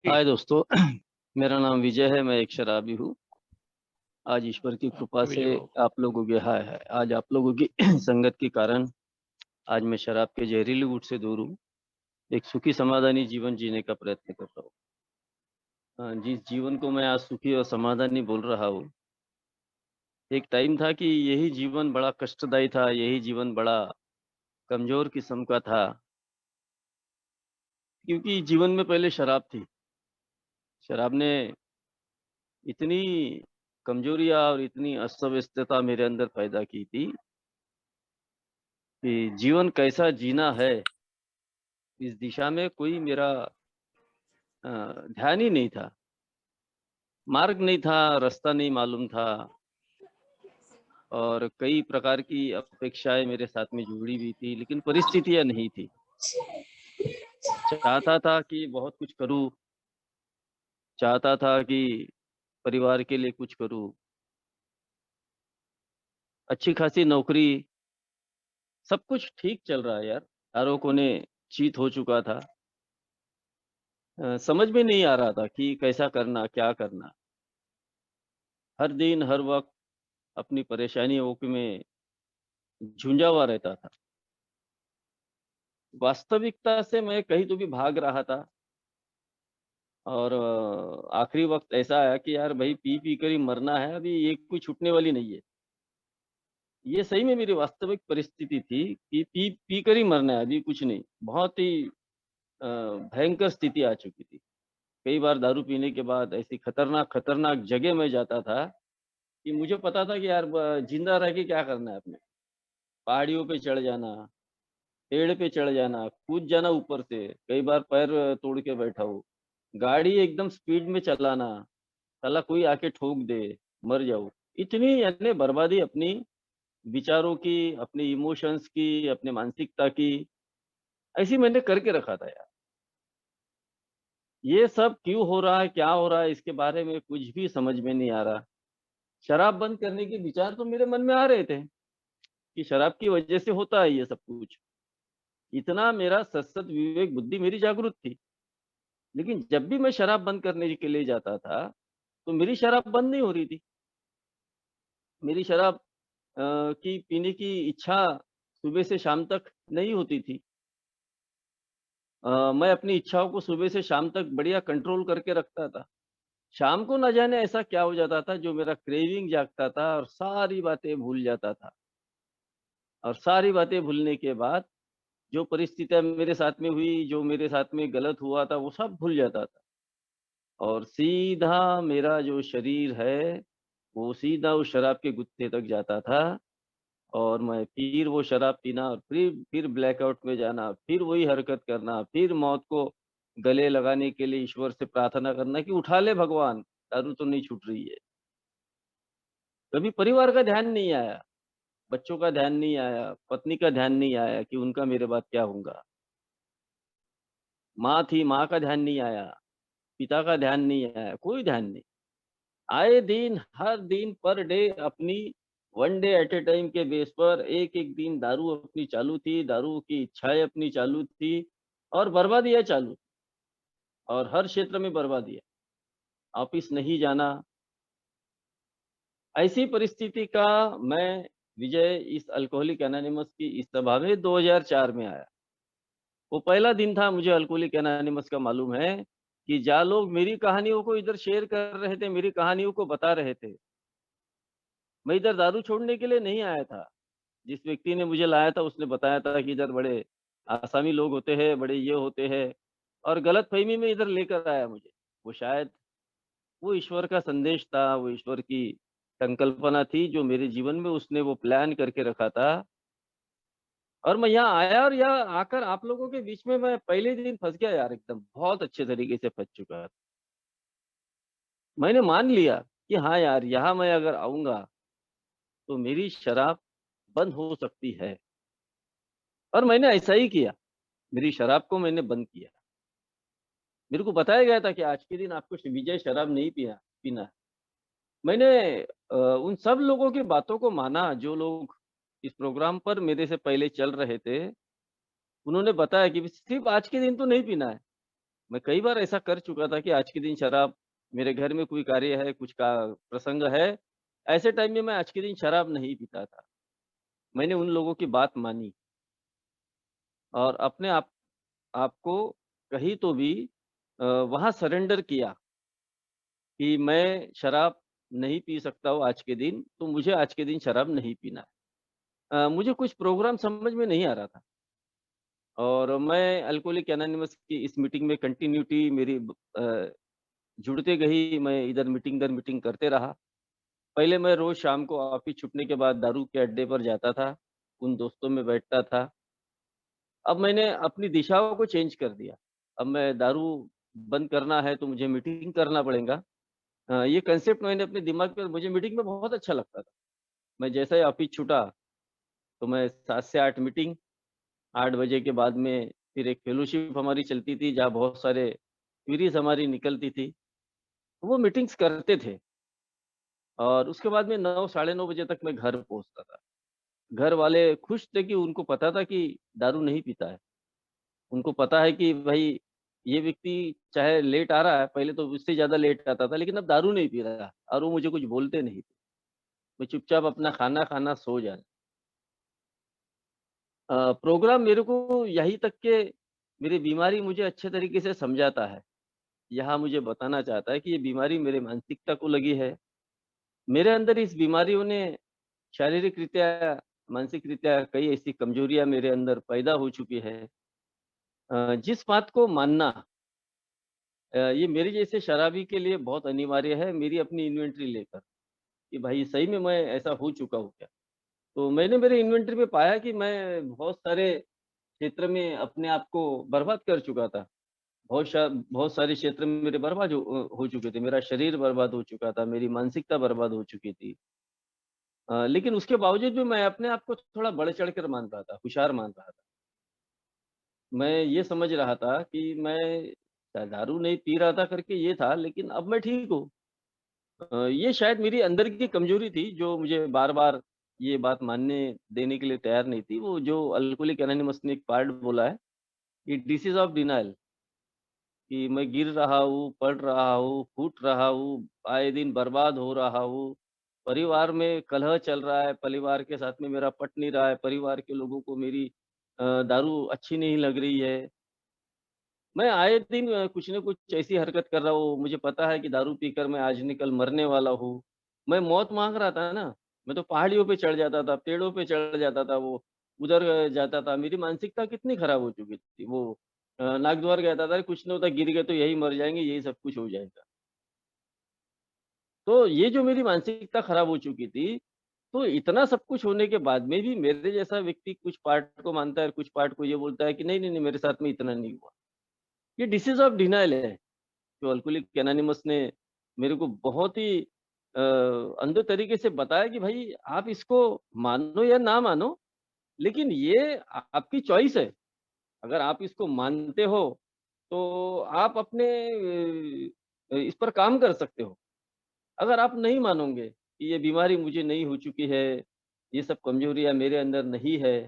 जी। हाय दोस्तों। मेरा नाम विजय है, मैं एक शराबी हूँ। आज ईश्वर की कृपा से विजय बाबू। आप लोगों की आज आप लोगों की संगत के कारण आज मैं शराब के जहरीली ऊँट से दूर हूँ। एक सुखी समाधानी जीवन जीने का प्रयत्न कर रहा हूँ। जिस जीवन को मैं आज सुखी और समाधानी बोल रहा हूँ, एक टाइम था कि यही जीवन बड़ा कष्टदायी था, यही जीवन बड़ा कमज़ोर किस्म का था, क्योंकि जीवन में पहले शराब थी। शराब ने इतनी कमज़ोरियाँ और इतनी अस्त-व्यस्तता मेरे अंदर पैदा की थी कि जीवन कैसा जीना है, इस दिशा में कोई मेरा ध्यान ही नहीं था। मार्ग नहीं था, रास्ता नहीं मालूम था और कई प्रकार की अपेक्षाएँ मेरे साथ में जुड़ी हुई थी, लेकिन परिस्थितियाँ नहीं थी। चाहता था कि बहुत कुछ करूँ, चाहता था कि परिवार के लिए कुछ करूँ, अच्छी खासी नौकरी, सब कुछ ठीक चल रहा है यार। चारों कोने चित हो चुका था। समझ में नहीं आ रहा था कि कैसा करना, क्या करना? हर दिन, हर वक़्त अपनी परेशानियों में झुंझा हुआ रहता था। वास्तविकता से मैं कहीं तो भी भाग रहा था और आखिरी वक़्त ऐसा आया कि यार भई पी-पी कर ही मरना है, अभी ये कोई छूटने वाली नहीं है। ये सही में मेरी वास्तविक परिस्थिति थी कि पी कर ही मरना है, अभी कुछ नहीं। बहुत ही भयंकर स्थिति आ चुकी थी। कई बार दारू पीने के बाद ऐसी खतरनाक जगह में जाता था कि मुझे पता था कि यार ज़िंदा रह के क्या करना है अपने। पहाड़ियों पे चढ़ जाना, पेड़ पे चढ़ जाना, कूद जाना ऊपर से, कई बार पैर तोड़ के बैठा हूँ। गाड़ी एकदम स्पीड में चलाना, साला कोई आके ठोक दे, मर जाऊँ। इतनी यानी बर्बादी अपनी विचारों की, अपने इमोशंस की, अपने मानसिकता की, ऐसी मैंने करके रखा था यार। ये सब क्यों हो रहा है, क्या हो रहा है, इसके बारे में कुछ भी समझ में नहीं आ रहा। शराब बंद करने के विचार तो मेरे मन में आ रहे थे कि शराब की वजह से होता है ये सब कुछ। इतना मेरा सतसत विवेक बुद्धि मेरी जागरूक थी। लेकिन जब भी मैं शराब बंद करने के लिए जाता था, तो मेरी शराब बंद नहीं हो रही थी। मेरी शराब की पीने की इच्छा सुबह से शाम तक नहीं होती थी। मैं अपनी इच्छाओं को सुबह से शाम तक बढ़िया कंट्रोल करके रखता था। शाम को ना जाने ऐसा क्या हो जाता था जो मेरा क्रेविंग जागता था और सारी बातें भूल जाता था। और सारी बातें भूलने के बाद जो परिस्थितियाँ मेरे साथ में हुई, जो मेरे साथ में गलत हुआ था, वो सब भूल जाता था। और सीधा मेरा जो शरीर है, वो सीधा उस शराब के गुत्थे तक जाता था और मैं फिर वो शराब पीना और फिर ब्लैकआउट में जाना, फिर वही हरकत करना, फिर मौत को गले लगाने के लिए ईश्वर से प्रार्थना करना कि उठा ले भगवान, दारू तो नहीं छूट रही है। कभी परिवार का ध्यान नहीं आया, बच्चों का ध्यान नहीं आया, पत्नी का ध्यान नहीं आया कि उनका मेरे बाद क्या होगा। माँ थी, माँ का ध्यान नहीं आया, पिता का ध्यान नहीं आया, कोई ध्यान नहीं। आए दिन, हर दिन पर डे अपनी वन डे एट ए टाइम के बेस पर एक-एक दिन दारू अपनी चालू थी, दारू की इच्छाएँ अपनी चालू थी और बर्बादियाँ चालू और हर क्षेत्र में बर्बादियाँ। ऑफ़िस नहीं जाना, ऐसी परिस्थिति का मैं विजय इस अल्कोहलिक एनोनिमस की इस सभा में 2004 में आया। वो पहला दिन था मुझे अल्कोहलिक एनोनिमस का मालूम है कि जहाँ लोग मेरी कहानियों को इधर शेयर कर रहे थे, मेरी कहानियों को बता रहे थे। मैं इधर दारू छोड़ने के लिए नहीं आया था। जिस व्यक्ति ने मुझे लाया था उसने बताया था कि इधर बड़े आसामी लोग होते हैं, बड़े ये होते हैं और गलतफ़हमी में इधर लेकर आया मुझे। वो शायद वो ईश्वर का संदेश था, वो ईश्वर की संकल्पना थी जो मेरे जीवन में उसने वो प्लान करके रखा था और मैं यहाँ आया और यहाँ आकर आप लोगों के बीच में मैं पहले दिन फँस गया यार एकदम, बहुत अच्छे तरीके से फँस चुका। मैंने मान लिया कि हाँ यार, यहाँ मैं अगर आऊँगा तो मेरी शराब बंद हो सकती है और मैंने ऐसा ही किया। मेरी शराब को मैंने बंद किया। मेरे को बताया गया था कि आज के दिन आपको विजय शराब नहीं पीना है। मैंने उन सब लोगों की बातों को माना जो लोग इस प्रोग्राम पर मेरे से पहले चल रहे थे। उन्होंने बताया कि सिर्फ़ आज के दिन तो नहीं पीना है। मैं कई बार ऐसा कर चुका था कि आज के दिन शराब मेरे घर में कोई कार्य है, कुछ का प्रसंग है, ऐसे टाइम में मैं आज के दिन शराब नहीं पीता था। मैंने उन लोगों की बात मानी और अपने आपको कहीं तो भी वहाँ सरेंडर किया कि मैं शराब नहीं पी सकता हूँ आज के दिन, तो मुझे आज के दिन शराब नहीं पीना है। मुझे कुछ प्रोग्राम समझ में नहीं आ रहा था और मैं अल्कोहलिक एनोनिमस की इस मीटिंग में कंटिन्यूटी मेरी जुड़ते गई, मैं इधर मीटिंग दर मीटिंग करते रहा। पहले मैं रोज़ शाम को ऑफ़िस छूटने के बाद दारू के अड्डे पर जाता था, उन दोस्तों में बैठता था। अब मैंने अपनी दिशाओं को चेंज कर दिया। अब मैं दारू बंद करना है तो मुझे मीटिंग करना पड़ेगा। ये कांसेप्ट मैंने अपने दिमाग में मुझे मीटिंग में बहुत अच्छा लगता था। मैं जैसे ही ऑफ़िस छूटा तो मैं 7 से 8 मीटिंग, 8 बजे के बाद में फिर एक फेलोशिप हमारी चलती थी जहाँ बहुत सारे क्वीरीज़ हमारी निकलती थी। वो मीटिंग्स करते थे और उसके बाद में 9 साढ़े 9 बजे तक मैं घर पहुँचता था। घर वाले खुश थे कि उनको पता था कि दारू नहीं पीता है। उनको पता है कि भई ये व्यक्ति चाहे लेट आ रहा है, पहले तो उससे ज़्यादा लेट आता था लेकिन अब दारू नहीं पी रहा और वो मुझे कुछ बोलते नहीं थे। मैं चुपचाप अपना खाना खाना, सो जाना। प्रोग्राम मेरे को यहीं तक के मेरी बीमारी मुझे अच्छे तरीके से समझाता है। यहाँ मुझे बताना चाहता है कि ये बीमारी मेरे मानसिकता को लगी है। मेरे अंदर इस बीमारियों ने शारीरिक रीत्या, मानसिक रीत्या कई ऐसी कमजोरियाँ मेरे अंदर पैदा हो चुकी है। जिस बात को मानना ये मेरे जैसे शराबी के लिए बहुत अनिवार्य है, मेरी अपनी इन्वेंटरी लेकर, कि भाई सही में मैं ऐसा हो चुका हूँ क्या? तो मैंने मेरे इन्वेंटरी में पाया कि मैं बहुत सारे क्षेत्र में अपने आप को बर्बाद कर चुका था। बहुत सारे क्षेत्र में मेरे बर्बाद हो चुके थे। मेरा शरीर बर्बाद हो चुका था, मेरी मानसिकता बर्बाद हो चुकी थी। लेकिन उसके बावजूद भी मैं अपने आप को थोड़ा बढ़-चढ़ कर मान रहा था, होशियार मान रहा था। मैं ये समझ रहा था कि मैं दारू नहीं पी रहा था करके ये था, लेकिन अब मैं ठीक हूँ। ये शायद मेरी अंदर की कमजोरी थी जो मुझे बार-बार ये बात मानने देने के लिए तैयार नहीं थी। वो जो अल्कोहलिक एनोनिमस ने एक पार्ट बोला है कि डिसीज़ ऑफ डिनायल, कि मैं गिर रहा हूँ, पड़ रहा हूँ, फूट रहा हूँ, आए दिन बर्बाद हो रहा हूँ। परिवार में कलह चल रहा है, परिवार के साथ में मेरा पट नहीं रहा है, परिवार के लोगों को मेरी दारू अच्छी नहीं लग रही है। मैं आए दिन कुछ न कुछ ऐसी हरकत कर रहा हूँ, मुझे पता है कि दारू पीकर मैं आज नहीं कल मरने वाला हूँ। मैं मौत माँग रहा था ना, मैं तो पहाड़ियों पे चढ़ जाता था, पेड़ों पे चढ़ जाता था, वो उधर जाता था। मेरी मानसिकता कितनी खराब हो चुकी थी। वो नागद्वार कहता था, कुछ नहीं होता, गिर गए तो यही मर जाएँगे, यही सब कुछ हो जाएगा। तो ये जो मेरी मानसिकता खराब हो चुकी थी, तो इतना सब कुछ होने के बाद में भी मेरे जैसा व्यक्ति कुछ पार्ट को मानता है, कुछ पार्ट को ये बोलता है कि नहीं, नहीं, नहीं, मेरे साथ में इतना नहीं हुआ। ये डिसीज़ ऑफ डिनायल है। जो अल्कोहलिक एनोनिमस ने मेरे को बहुत ही अंदर तरीके से बताया कि भाई आप इसको मानो या ना मानो, लेकिन ये आपकी चॉइस है। अगर आप इसको मानते हो, तो आप अपने इस पर काम कर सकते हो। अगर आप नहीं मानोगे कि ये बीमारी मुझे नहीं हो चुकी है, ये सब कमज़ोरियाँ मेरे अंदर नहीं है,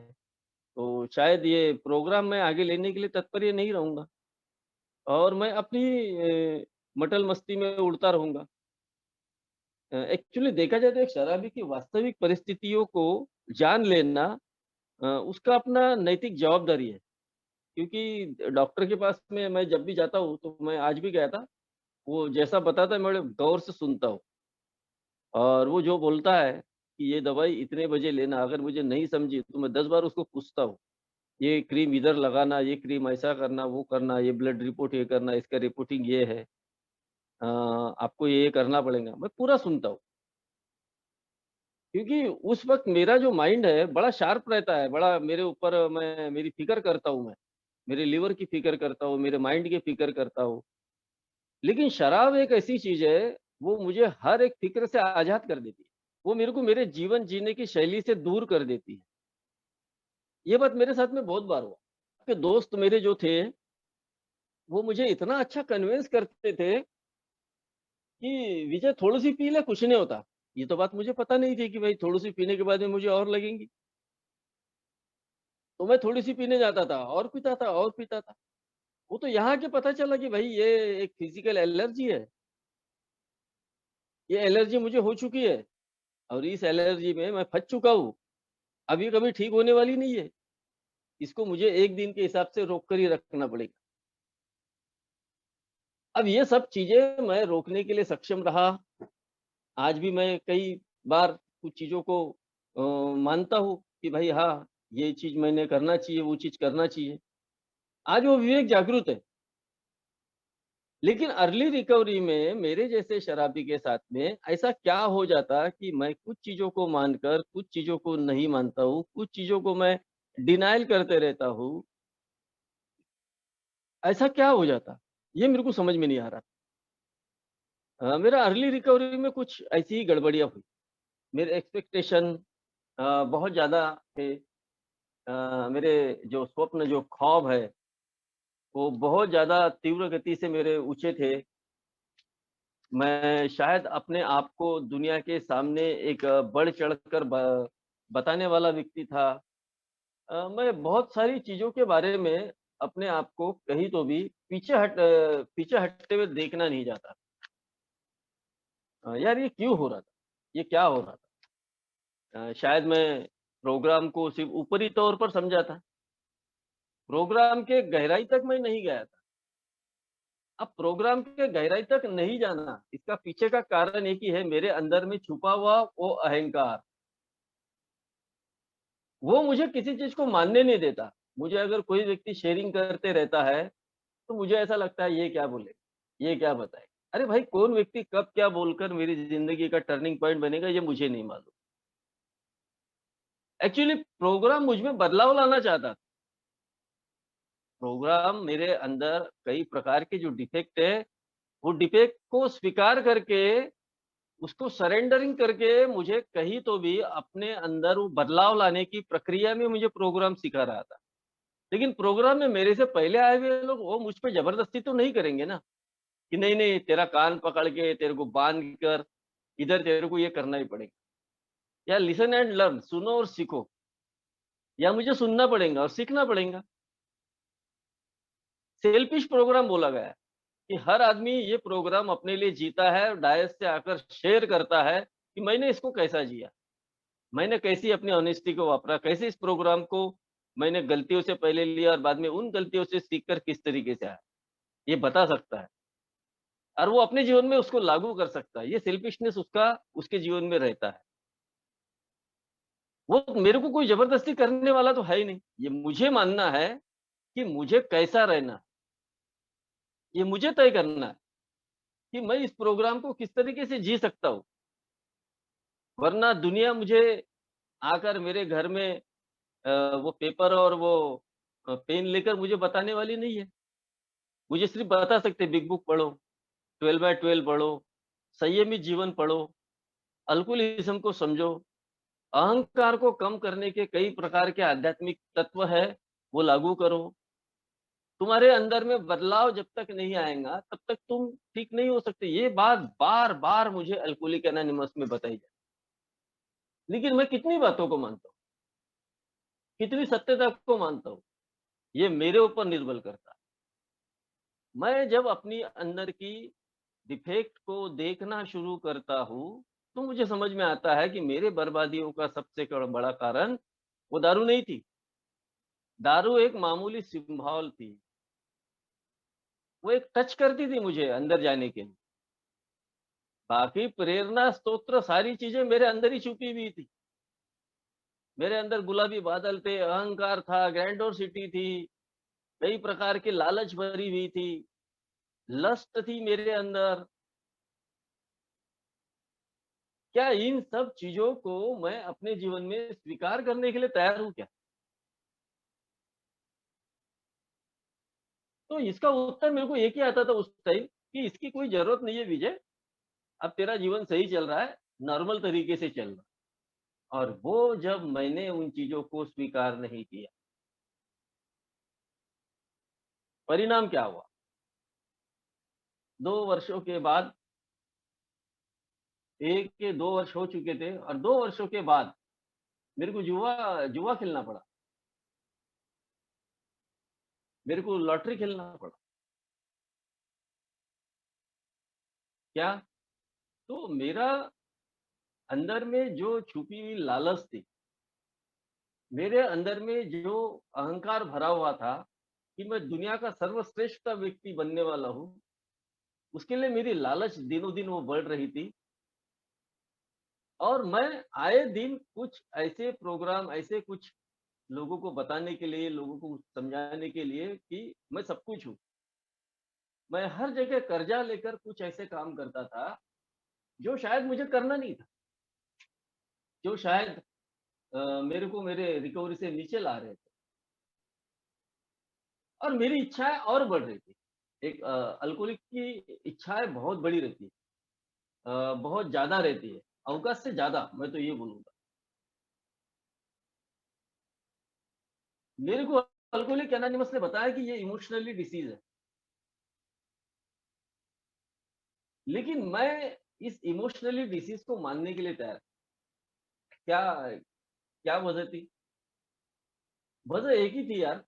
तो शायद ये प्रोग्राम मैं आगे लेने के लिए तत्पर ये नहीं रहूँगा और मैं अपनी मटल मस्ती में उड़ता रहूँगा। एक्चुअली देखा जाए तो एक शराबी की वास्तविक परिस्थितियों को जान लेना उसका अपना नैतिक जवाबदारी है। क्योंकि डॉक्टर के पास में मैं जब भी जाता हूँ, तो मैं आज भी गया था, वो जैसा बताता है मैं बड़े गौर से सुनता हूँ और वो जो बोलता है कि ये दवाई इतने बजे लेना, अगर मुझे नहीं समझी तो मैं 10 बार उसको पूछता हूँ। ये क्रीम इधर लगाना, ये क्रीम ऐसा करना, वो करना, ये ब्लड रिपोर्ट ये करना, इसका रिपोर्टिंग ये है। आपको ये करना पड़ेगा। मैं पूरा सुनता हूँ। क्योंकि उस वक़्त मेरा जो माइंड है बड़ा शार्प रहता है, बड़ा मेरे ऊपर मैं मेरी फ़िक्र करता हूँ मैं। मेरे लिवर की फ़िक्र करता हूँ, मेरे माइंड की फ़िक्र करता हूँ। लेकिन शराब एक ऐसी चीज़ है, वो मुझे हर एक फ़िक्र से आज़ाद कर देती है। वो मेरे को मेरे जीवन जीने की शैली से दूर कर देती है। ये बात मेरे साथ में बहुत बार हुआ। कि दोस्त मेरे जो थे, वो मुझे इतना अच्छा कन्विंस करते थे कि विजय थोड़ी-सी पी ले कुछ नहीं होता। ये तो बात मुझे पता नहीं थी कि भाई थोड़ी-सी पीने के बाद में मुझे और लगेंगी। तो मैं थोड़ी-सी पीने जाता था और पीता था और पीता था। वो तो यहाँ के पता चला कि भाई ये एक फिज़िकल एलर्जी है। ये एलर्जी मुझे हो चुकी है और इस एलर्जी में मैं फँस चुका हूँ। अब ये कभी ठीक होने वाली नहीं है। इसको मुझे 1 दिन के हिसाब से रोक कर ही रखना पड़ेगा। अब ये सब चीज़ें मैं रोकने के लिए सक्षम रहा। आज भी मैं कई बार कुछ चीज़ों को मानता हूँ कि भाई हाँ, ये चीज़ मैंने करना चाहिए, वो चीज़ करना चाहिए। आज वो विवेक जागृत है। लेकिन अर्ली रिकवरी में मेरे जैसे शराबी के साथ में ऐसा क्या हो जाता कि मैं कुछ चीज़ों को मानकर कुछ चीज़ों को नहीं मानता हूँ, कुछ चीज़ों को मैं डिनायल करते रहता हूँ। ऐसा क्या हो जाता? ये मेरे को समझ में नहीं आ रहा। मेरा अर्ली रिकवरी में कुछ ऐसी ही गड़बड़ियाँ हुई। मेरे एक्सपेक्टेशन बहुत ज़्यादा थे। मेरे जो स्वप्न, जो ख्वाब है, वो बहुत ज़्यादा तीव्र गति से मेरे ऊँचे थे। मैं शायद अपने आप को दुनिया के सामने एक बढ़-चढ़ कर बताने वाला व्यक्ति था। मैं बहुत सारी चीज़ों के बारे में अपने आप को कहीं तो भी पीछे हटते हुए देखना नहीं चाहता। यार ये क्यों हो रहा था? ये क्या हो रहा था? शायद मैं प्रोग्राम को सिर्फ़ ऊपरी तौर पर समझा था। प्रोग्राम के गहराई तक मैं नहीं गया था। अब प्रोग्राम के गहराई तक नहीं जाना, इसका पीछे का कारण एक ही है, मेरे अंदर में छुपा हुआ वो अहंकार। वो मुझे किसी चीज़ को मानने नहीं देता। मुझे अगर कोई व्यक्ति शेयरिंग करते रहता है, तो मुझे ऐसा लगता है ये क्या बोलेगा? ये क्या बताएगा? अरे भाई कौन व्यक्ति कब क्या बोलकर मेरी ज़िंदगी का टर्निंग पॉइंट बनेगा ये मुझे नहीं मालूम। एक्चुअली प्रोग्राम मुझ में बदलाव लाना चाहता था। प्रोग्राम मेरे अंदर कई प्रकार के जो डिफेक्ट है, वो डिफेक्ट को स्वीकार करके, उसको सरेंडरिंग करके मुझे कहीं तो भी अपने अंदर वो बदलाव लाने की प्रक्रिया में मुझे प्रोग्राम सिखा रहा था। लेकिन प्रोग्राम में मेरे से पहले आए हुए लोग वो मुझ पे ज़बरदस्ती तो नहीं करेंगे ना, कि नहीं, नहीं तेरा कान पकड़ के तेरे को बाँध कर इधर तेरे को ये करना ही पड़ेगा। या लिसन एंड लर्न सुनो और सीखो, या मुझे सुनना पड़ेगा और सीखना पड़ेगा। सेल्फिश प्रोग्राम बोला गया है कि हर आदमी ये प्रोग्राम अपने लिए जीता है और डायस से आकर शेयर करता है कि मैंने इसको कैसा जिया। मैंने कैसी अपनी ऑनेस्टी को वापरा, कैसे इस प्रोग्राम को मैंने गलतियों से पहले लिया और बाद में उन गलतियों से सीख कर किस तरीके से आया। ये बता सकता है और वो अपने जीवन में उसको लागू कर सकता है। ये सेल्फिशनेस उसका उसके जीवन में रहता है। वो मेरे को कोई ज़बरदस्ती करने वाला तो है ही नहीं। ये मुझे मानना है कि मुझे कैसा रहना है, ये मुझे तय करना है कि मैं इस प्रोग्राम को किस तरीके से जी सकता हूँ। वरना दुनिया मुझे आकर मेरे घर में वो पेपर और वो पेन लेकर मुझे बताने वाली नहीं है। मुझे सिर्फ़ बता सकते हैं बिग बुक पढ़ो, 12 बाय 12 पढ़ो, संयमित जीवन पढ़ो, अल्कोहलिज़्म को समझो, अहंकार को कम करने के कई प्रकार के आध्यात्मिक तत्व हैं, वो लागू करो। तुम्हारे अंदर में बदलाव जब तक नहीं आएगा, तब तक तुम ठीक नहीं हो सकते। ये बात बार-बार मुझे अल्कोहलिक एनोनिमस में बताई जाती है। लेकिन मैं कितनी बातों को मानता हूँ, कितनी सत्यता को मानता हूँ, ये मेरे ऊपर निर्भर करता है। मैं जब अपनी अंदर की डिफेक्ट को देखना शुरू करता हूँ, तो मुझे समझ में आता है कि मेरे बर्बादियों का सबसे बड़ा कारण वो दारू नहीं थी। दारू एक मामूली सिंबल थी। वो एक टच करती थी मुझे अंदर जाने के लिए। बाकी प्रेरणा, स्तोत्र सारी चीज़ें मेरे अंदर ही छुपी हुई थी। मेरे अंदर गुलाबी बादल थे, अहंकार था, ग्रैंडियोसिटी थी, कई प्रकार की लालच भरी हुई थी, लस्ट थी मेरे अंदर। क्या इन सब चीज़ों को मैं अपने जीवन में स्वीकार करने के लिए तैयार हूँ क्या? तो इसका उत्तर मेरे को एक ही आता था उस टाइम कि इसकी कोई ज़रूरत नहीं है विजय, अब तेरा जीवन सही चल रहा है, नॉर्मल तरीके से चल रहा है। और वो जब मैंने उन चीज़ों को स्वीकार नहीं किया, परिणाम क्या हुआ? 2 वर्षों के बाद 1 के 2 वर्ष हो चुके थे और 2 वर्षों के बाद मेरे को जुआ जुआ खेलना पड़ा, मेरे को लॉटरी खेलना पड़ा। क्या? तो मेरा अंदर में जो छुपी हुई लालच थी, मेरे अंदर में जो अहंकार भरा हुआ था कि मैं दुनिया का सर्वश्रेष्ठ व्यक्ति बनने वाला हूँ, उसके लिए मेरी लालच दिनों-दिन वो बढ़ रही थी और मैं आए दिन कुछ ऐसे प्रोग्राम, ऐसे कुछ लोगों को बताने के लिए, लोगों को समझाने के लिए कि मैं सब कुछ हूँ। मैं हर जगह कर्जा लेकर कुछ ऐसे काम करता था, जो शायद मुझे करना नहीं था, जो शायद मेरे को मेरे रिकवरी से नीचे ला रहे थे और मेरी इच्छाएँ और बढ़ रही थी। एक अल्कोहलिक की इच्छाएँ बहुत बड़ी रहती है, बहुत ज़्यादा रहती है, अवकाश से ज़्यादा मैं तो ये बोलूँगा। मेरे को अल्कोहलिक एनोनिमस ने बताया कि ये इमोशनली डिसीज़ है, लेकिन मैं इस इमोशनली डिसीज़ को मानने के लिए तैयार क्या क्या वजह थी? वजह एक ही थी यार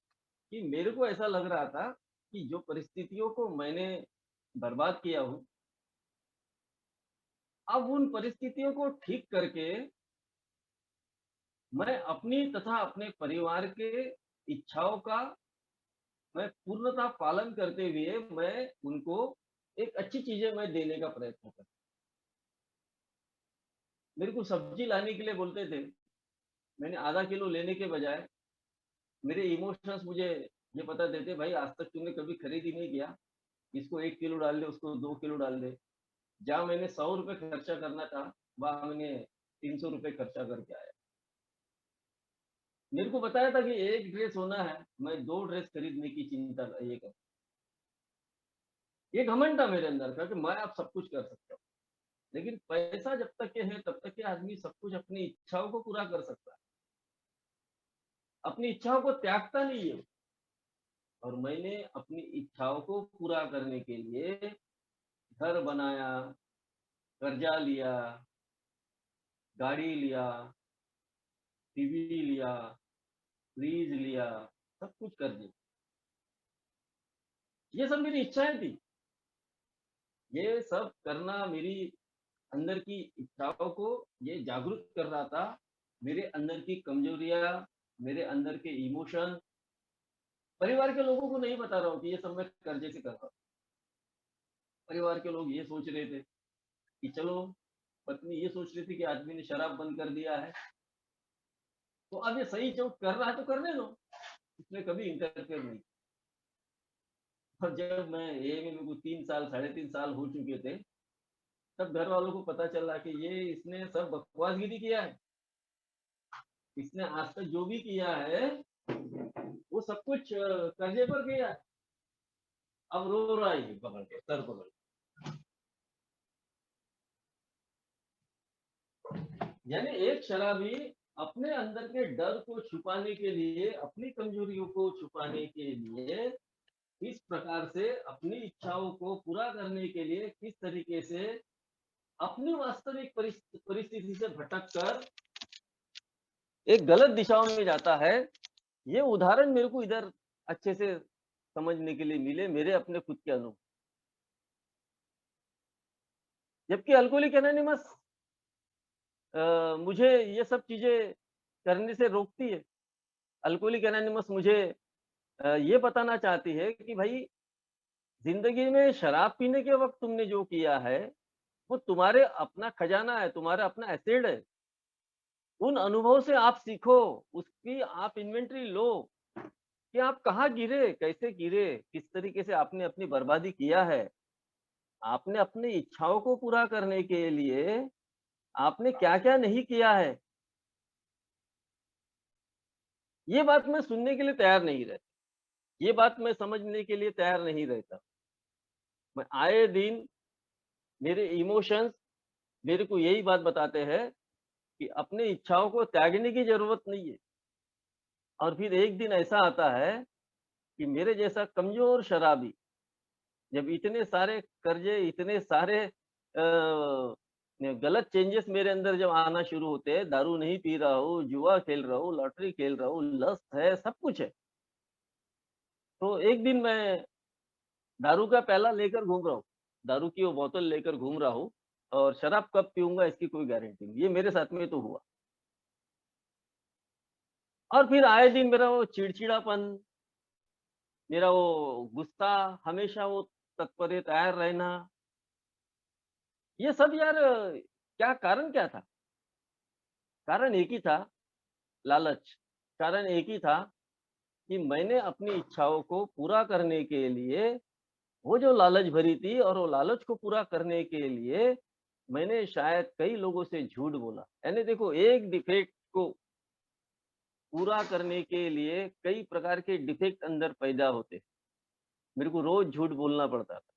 कि मेरे को ऐसा लग रहा था कि जो परिस्थितियों को मैंने बर्बाद किया हूँ, अब उन परिस्थितियों को ठीक करके मैं अपनी तथा अपने परिवार के इच्छाओं का मैं पूर्णतः पालन करते हुए मैं उनको एक अच्छी चीज़ें मैं देने का प्रयत्न करता। मेरे को सब्ज़ी लाने के लिए बोलते थे, मैंने आधा किलो लेने के बजाय मेरे इमोशंस मुझे ये बताते थे, भाई आज तक तूने कभी खरीद ही नहीं किया, इसको 1 किलो डाल दे, उसको 2 किलो डाल दे। जहाँ मैंने ₹100 खर्चा करना था, वहाँ मैंने ₹300 खर्चा करके आया। मेरे को बताया था कि एक ड्रेस होना है, मैं 2 ड्रेस खरीदने की चिंता ये कर ये घमंड था मेरे अंदर का कि मैं अब सब कुछ कर सकता हूँ। लेकिन पैसा जब तक के है, तब तक के आदमी सब कुछ अपनी इच्छाओं को पूरा कर सकता है। अपनी इच्छाओं को त्यागता नहीं है और मैंने अपनी इच्छाओं को पूरा करने के लिए घर बनाया, कर्जा लिया, गाड़ी लिया, टीवी लिया, फ्रिज लिया, सब कुछ कर दिया। ये सब मेरी इच्छाएँ थी। ये सब करना मेरी अंदर की इच्छाओं को ये जागरूक कर रहा था। मेरे अंदर की कमजोरियाँ, मेरे अंदर के इमोशन परिवार के लोगों को नहीं बता रहा हूँ कि ये सब मैं कर्जे से कर रहा हूँ। परिवार के लोग ये सोच रहे थे कि चलो पत्नी ये सोच रही थी कि आदमी ने शराब बंद कर दिया है, तो अब ये सही जो कर रहा है तो करने दो। उसने कभी इंटरफेयर नहीं और जब मैं एए में मेरे को 3 साल, साढ़े 3 साल हो चुके थे, तब घर वालों को पता चला कि ये इसने सब बकवासगिरी किया है। इसने आज तक जो भी किया है, वो सब कुछ कर्जे पर किया है। अब रो रहा है ये पकड़ के, सर पकड़ के। यानी एक शराबी अपने अंदर के डर को छुपाने के लिए, अपनी कमजोरियों को छुपाने के लिए, इस प्रकार से अपनी इच्छाओं को पूरा करने के लिए किस तरीके से अपनी वास्तविक परिस्थिति से भटक कर एक गलत दिशाओं में जाता है, ये उदाहरण मेरे को इधर अच्छे से समझने के लिए मिले मेरे अपने खुद के अनुभव। जबकि अल्कोहलिक एनोनिमस मुझे ये सब चीज़ें करने से रोकती है। अल्कोहलिक एनोनिमस मुझे ये बताना चाहती है कि भाई ज़िंदगी में शराब पीने के वक़्त तुमने जो किया है, वो तुम्हारे अपना खजाना है, तुम्हारा अपना एसेट है। उन अनुभवों से आप सीखो, उसकी आप इन्वेंटरी लो कि आप कहाँ गिरे, कैसे गिरे, किस तरीके से आपने अपनी बर्बादी किया है। आपने अपनी इच्छाओं को पूरा करने के लिए आपने क्या-क्या नहीं किया है। ये बात मैं सुनने के लिए तैयार नहीं रहता। ये बात मैं समझने के लिए तैयार नहीं रहता। मैं आए दिन मेरे इमोशंस मेरे को यही बात बताते हैं कि अपनी इच्छाओं को त्यागने की ज़रूरत नहीं है और फिर एक दिन ऐसा आता है कि मेरे जैसा कमज़ोर शराबी जब इतने सारे कर्ज़े, इतने सारे गलत चेंजेस मेरे अंदर जब आना शुरू होते हैं, दारू नहीं पी रहा हूँ, जुआ खेल रहा हूँ, लॉटरी खेल रहा हूँ, लस्ट है, सब कुछ है। तो एक दिन मैं दारू का प्याला लेकर घूम रहा हूँ। दारू की वो बोतल लेकर घूम रहा हूँ और शराब कब पीऊँगा इसकी कोई गारंटी नहीं। ये मेरे साथ में तो हुआ। और फिर आए दिन मेरा वो चिड़चिड़ापन, मेरा वो गुस्सा, हमेशा वो तत्परे तैयार रहना, ये सब यार क्या कारण क्या था? कारण एक ही था, लालच। कारण एक ही था कि मैंने अपनी इच्छाओं को पूरा करने के लिए वो जो लालच भरी थी और वो लालच को पूरा करने के लिए मैंने शायद कई लोगों से झूठ बोला। यानी देखो एक डिफेक्ट को पूरा करने के लिए कई प्रकार के डिफेक्ट अंदर पैदा होते। मेरे को रोज़ झूठ बोलना पड़ता था।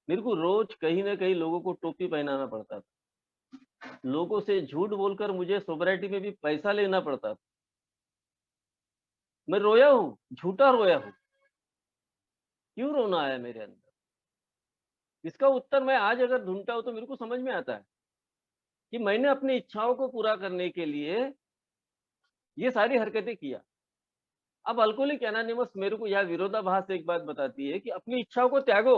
मेरे को रोज़ कहीं न कहीं लोगों को टोपी पहनाना पड़ता था। लोगों से झूठ बोलकर मुझे सोसाइटी में भी पैसा लेना पड़ता था। मैं रोया हूँ, झूठा रोया हूँ। क्यों रोना आया मेरे अंदर? इसका उत्तर मैं आज अगर ढूँढता हूँ तो मेरे को समझ में आता है कि मैंने अपनी इच्छाओं को पूरा करने के लिए ये सारी हरकतें किया। अब अल्कोहलिक एनोनिमस मेरे को यह विरोधाभास एक बात बताती है कि अपनी इच्छाओं को त्यागो।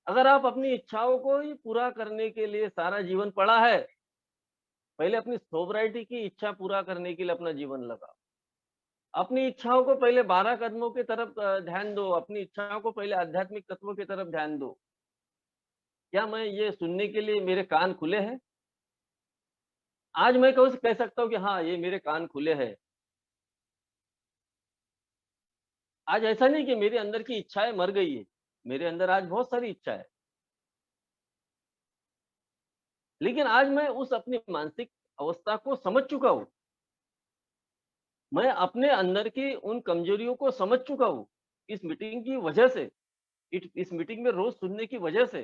अगर आप अपनी इच्छाओं को ही पूरा करने के लिए सारा जीवन पड़ा है, पहले अपनी सोब्राइटी की इच्छा पूरा करने के लिए अपना जीवन लगाओ। अपनी इच्छाओं को पहले 12 कदमों की तरफ ध्यान दो, अपनी इच्छाओं को पहले आध्यात्मिक तत्वों की तरफ ध्यान दो। क्या मैं ये सुनने के लिए मेरे कान खुले हैं? आज मैं कह सकता हूँ कि हाँ, ये मेरे कान खुले हैं। आज ऐसा नहीं कि मेरे अंदर की इच्छाएँ मर गई है। मेरे अंदर आज बहुत सारी इच्छा है। लेकिन आज मैं उस अपनी मानसिक अवस्था को समझ चुका हूँ। मैं अपने अंदर की उन कमजोरियों को समझ चुका हूँ। इस मीटिंग की वजह से, इस मीटिंग में रोज़ सुनने की वजह से,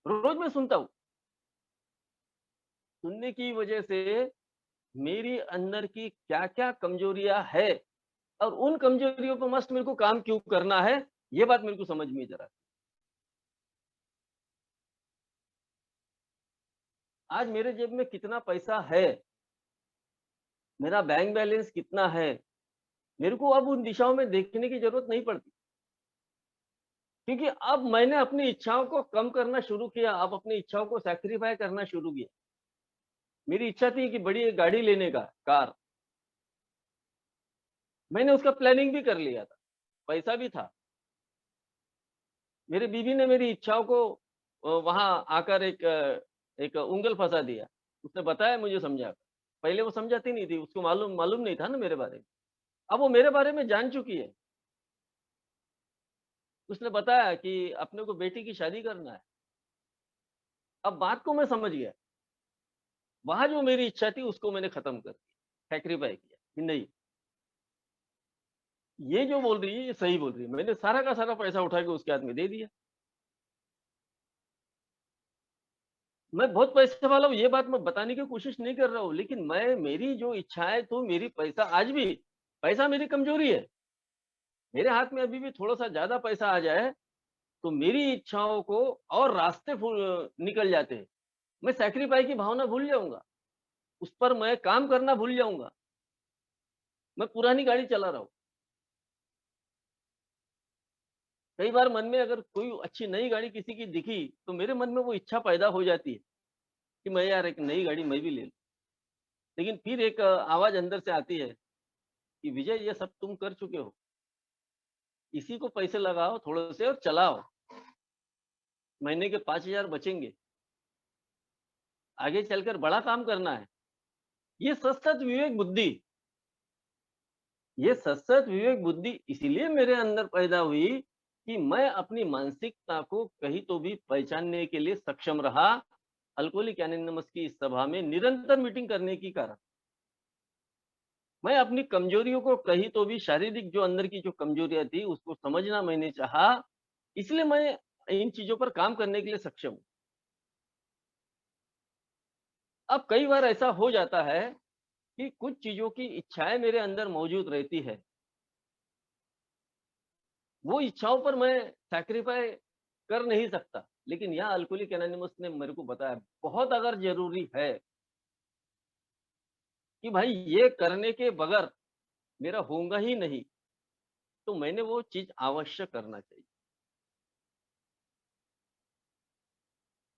रोज़ मैं सुनता हूँ। सुनने की वजह से मेरी अंदर की क्या-क्या कमजोरियाँ है और उन कमजोरियों पे मस्ट मेरे को काम क्यों करना है, ये बात मेरे को समझ में इधर आई। आज मेरे जेब में कितना पैसा है, मेरा बैंक बैलेंस कितना है, मेरे को अब उन दिशाओं में देखने की ज़रूरत नहीं पड़ती। क्योंकि अब मैंने अपनी इच्छाओं को कम करना शुरू किया, अब अपनी इच्छाओं को सैक्रिफाई करना शुरू किया। मेरी इच्छा थी कि बड़ी एक गाड़ी लेने का, कार। मैंने उसका प्लानिंग भी कर लिया था, पैसा भी था। मेरी बीवी ने मेरी इच्छाओं को वहाँ आकर एक उँगल फँसा दिया। उसने बताया मुझे समझा कर। पहले वो समझाती नहीं थी, उसको मालूम मालूम नहीं था ना मेरे बारे में। अब वो मेरे बारे में जान चुकी है। उसने बताया कि अपने को बेटी की शादी करना है। अब बात को मैं समझ गया। वहाँ जो मेरी इच्छा थी उसको मैंने खत्म कर दिया, सैक्रिफाई किया कि नहीं, ये जो बोल रही है ये सही बोल रही है। मैंने सारा का सारा पैसा उठा के उसके हाथ में दे दिया। मैं बहुत पैसे वाला हूँ, ये बात मैं बताने की कोशिश नहीं कर रहा हूँ, लेकिन मैं मेरी जो इच्छाएँ तो मेरी पैसा आज भी पैसा मेरी कमज़ोरी है। मेरे हाथ में अभी भी थोड़ा-सा ज़्यादा पैसा आ जाए, तो मेरी इच्छाओं को और रास्ते निकल जाते हैं। मैं सैक्रिफाई की भावना भूल जाऊँगा, उस पर मैं काम करना भूल जाऊँगा। मैं पुरानी गाड़ी चला रहा हूँ। कई बार मन में अगर कोई अच्छी नई गाड़ी किसी की दिखी, तो मेरे मन में वो इच्छा पैदा हो जाती है कि मैं यार एक नई गाड़ी मैं भी ले लूँ। लेकिन फिर एक आवाज़ अंदर से आती है कि विजय ये सब तुम कर चुके हो। इसी को पैसे लगाओ थोड़े से और चलाओ। महीने के 5,000 बचेंगे। आगे चलकर बड़ा काम करना है। ये सतसत विवेक बुद्धि, ये सतसत विवेक बुद्धि इसीलिए मेरे अंदर पैदा हुई कि मैं अपनी मानसिकता को कहीं तो भी पहचानने के लिए सक्षम रहा, अल्कोहलिक एनोनिमस की इस सभा में निरंतर मीटिंग करने के कारण। मैं अपनी कमजोरियों को कहीं तो भी शारीरिक जो अंदर की जो कमजोरियाँ थी उसको समझना मैंने चाहा, इसलिए मैं इन चीज़ों पर काम करने के लिए सक्षम हूँ। अब कई बार ऐसा हो जाता है कि कुछ चीज़ों की इच्छाएँ मेरे अंदर मौजूद रहती है। वो इच्छाओं पर मैं सैक्रिफाई कर नहीं सकता। लेकिन यहाँ अल्कोहलिक एनोनिमस ने मेरे को बताया, बहुत अगर ज़रूरी है कि भाई ये करने के बगैर मेरा होगा ही नहीं, तो मैंने वो चीज़ अवश्य करना चाहिए।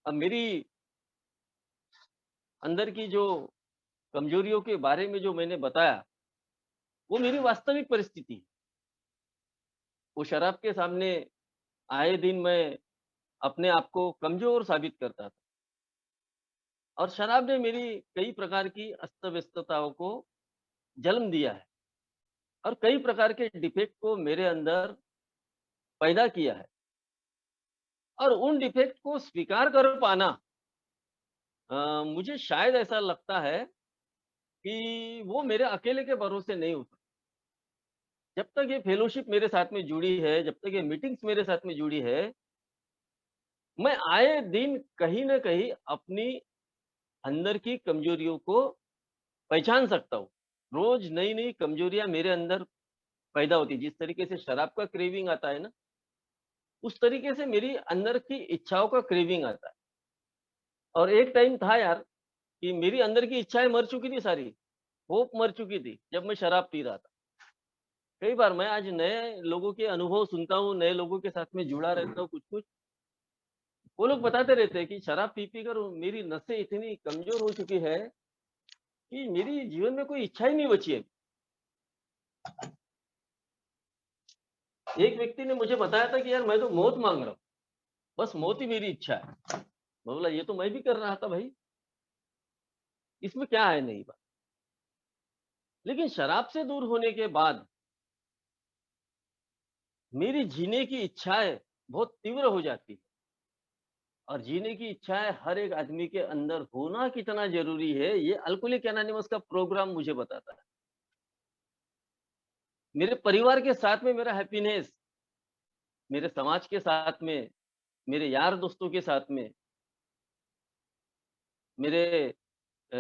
अब मेरी अंदर की जो कमज़ोरियों के बारे में जो मैंने बताया, वो मेरी वास्तविक परिस्थिति है। वो शराब के सामने आए दिन मैं अपने आप को कमज़ोर साबित करता था और शराब ने मेरी कई प्रकार की अस्त-व्यस्तताओं को जन्म दिया है और कई प्रकार के डिफेक्ट को मेरे अंदर पैदा किया है और उन डिफेक्ट को स्वीकार कर पाना मुझे शायद ऐसा लगता है कि वो मेरे अकेले के भरोसे नहीं हो सकता। जब तक ये फेलोशिप मेरे साथ में जुड़ी है, जब तक ये मीटिंग्स मेरे साथ में जुड़ी है, मैं आए दिन कहीं न कहीं अपनी अंदर की कमज़ोरियों को पहचान सकता हूँ। रोज़ नई-नई कमज़ोरियाँ मेरे अंदर पैदा होती है। जिस तरीके से शराब का क्रेविंग आता है ना, उस तरीके से मेरी अंदर की इच्छाओं का क्रेविंग आता है। और एक टाइम था यार कि मेरी अंदर की इच्छाएँ मर चुकी थी सारी, होप मर चुकी थी, जब मैं शराब पी रहा था। कई बार मैं आज नए लोगों के अनुभव सुनता हूँ, नए लोगों के साथ में जुड़ा रहता हूँ कुछ-कुछ, वो लोग बताते रहते हैं कि शराब पी-पी कर मेरी नसें इतनी कमज़ोर हो चुकी है कि मेरी जीवन में कोई इच्छा ही नहीं बची है। एक व्यक्ति ने मुझे बताया था कि यार मैं तो मौत माँग रहा हूँ, बस मौत ही मेरी इच्छा है। मैं बोला ये तो मैं भी कर रहा था भाई, इसमें क्या है नई बात? लेकिन शराब से दूर होने के बाद मेरी जीने की इच्छाएँ बहुत तीव्र हो जाती है और जीने की इच्छाएँ हर एक आदमी के अंदर होना कितना ज़रूरी है, ये अल्कोहलिक एनोनिमस का प्रोग्राम मुझे बताता है। मेरे परिवार के साथ में मेरा हैप्पीनेस, मेरे समाज के साथ में, मेरे यार दोस्तों के साथ में, मेरे अ,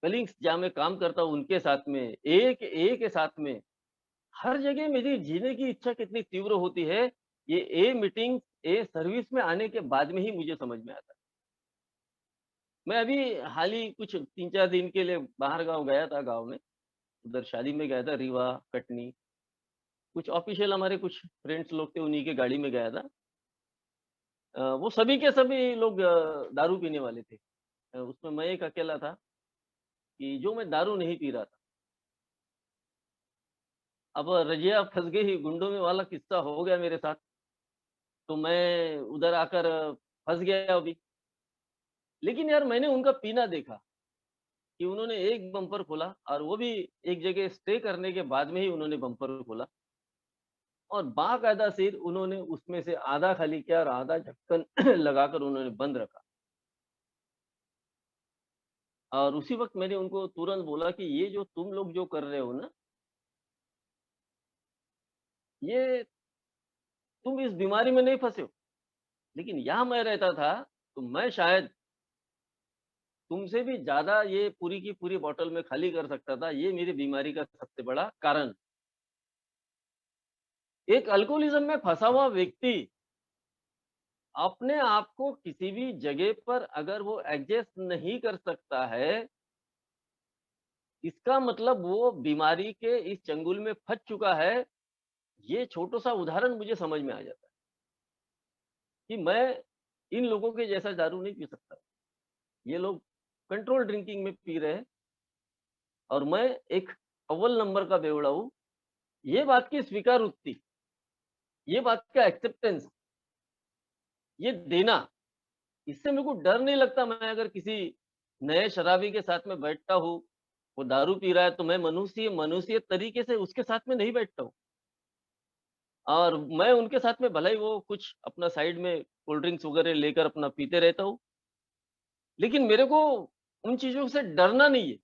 कलीग्स जहाँ मैं काम करता हूँ उनके साथ में, एक ए के साथ में, हर जगह मेरी जीने की इच्छा कितनी तीव्र होती है, ये ए मीटिंग, ए सर्विस में आने के बाद में ही मुझे समझ में आता है। मैं अभी हाल ही कुछ 3-4 दिन के लिए बाहर गाँव गया था गाँव में, उधर शादी में गया था रीवा, कटनी, कुछ ऑफ़िशियल हमारे कुछ फ्रेंड्स लोग थे उन्हीं के गाड़ी में गया था। वो सभी के सभी लोग दारू पीने वाले थे। उसमें मैं एक अकेला था कि जो मैं दारू नहीं पी रहा था। अब रज़िया फँस गई, गुंडों में वाला किस्सा हो गया मेरे साथ, तो मैं उधर आकर फँस गया अभी। लेकिन यार मैंने उनका पीना देखा कि उन्होंने एक बम्पर खोला और वो भी एक जगह स्टे करने के बाद में ही उन्होंने बम्पर खोला और बाकायदा सिर उन्होंने उसमें से आधा खाली किया और आधा ढक्कन लगाकर उन्होंने बंद रखा। और उसी वक़्त मैंने उनको तुरंत बोला कि ये जो तुम लोग जो कर रहे हो ना, ये तुम इस बीमारी में नहीं फँसे हो। लेकिन यहाँ मैं रहता था, तो मैं शायद तुमसे भी ज़्यादा ये पूरी की पूरी बॉटल मैं खाली कर सकता था। ये मेरी बीमारी का सबसे बड़ा कारण। एक अल्कोहलिज़्म में फँसा हुआ व्यक्ति अपने आप को किसी भी जगह पर अगर वो एडजस्ट नहीं कर सकता है, इसका मतलब वो बीमारी के इस चंगुल में फँस चुका है। ये छोटा-सा उदाहरण मुझे समझ में आ जाता है कि मैं इन लोगों के जैसा दारू नहीं पी सकता। ये लोग कंट्रोल ड्रिंकिंग में पी रहे हैं और मैं एक अव्वल नंबर का बेवड़ा हूँ। ये बात की स्वीकारोक्ति, ये बात का एक्सेप्टेंस, ये देना, इससे मेरे को डर नहीं लगता। मैं अगर किसी नए शराबी के साथ में बैठता हूँ, वो दारू पी रहा है तो मैं मनुष्य मनुष्य तरीके से उसके साथ में नहीं बैठता हूँ और मैं उनके साथ में भले ही वो कुछ अपना साइड में कोल्ड ड्रिंक्स वगैरह लेकर अपना पीते रहता हूँ, लेकिन मेरे को उन चीज़ों से डरना नहीं है।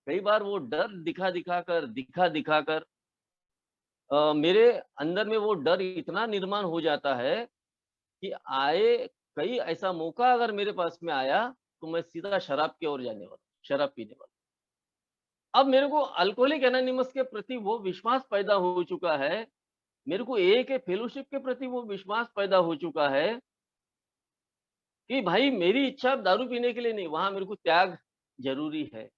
कई बार वो डर दिखा-दिखा कर मेरे अंदर में वो डर इतना निर्माण हो जाता है कि आए कहीं ऐसा मौका अगर मेरे पास में आया, तो मैं सीधा शराब की ओर जाने वाला हूँ, शराब पीने वाला। अब मेरे को अल्कोहलिक एनोनिमस के प्रति वो विश्वास पैदा हो चुका है, मेरे को ए के फेलोशिप के प्रति वो विश्वास पैदा हो चुका है कि भाई मेरी इच्छा अब दारू पीने के लिए नहीं, वहाँ मेरे को त्याग ज़रूरी है।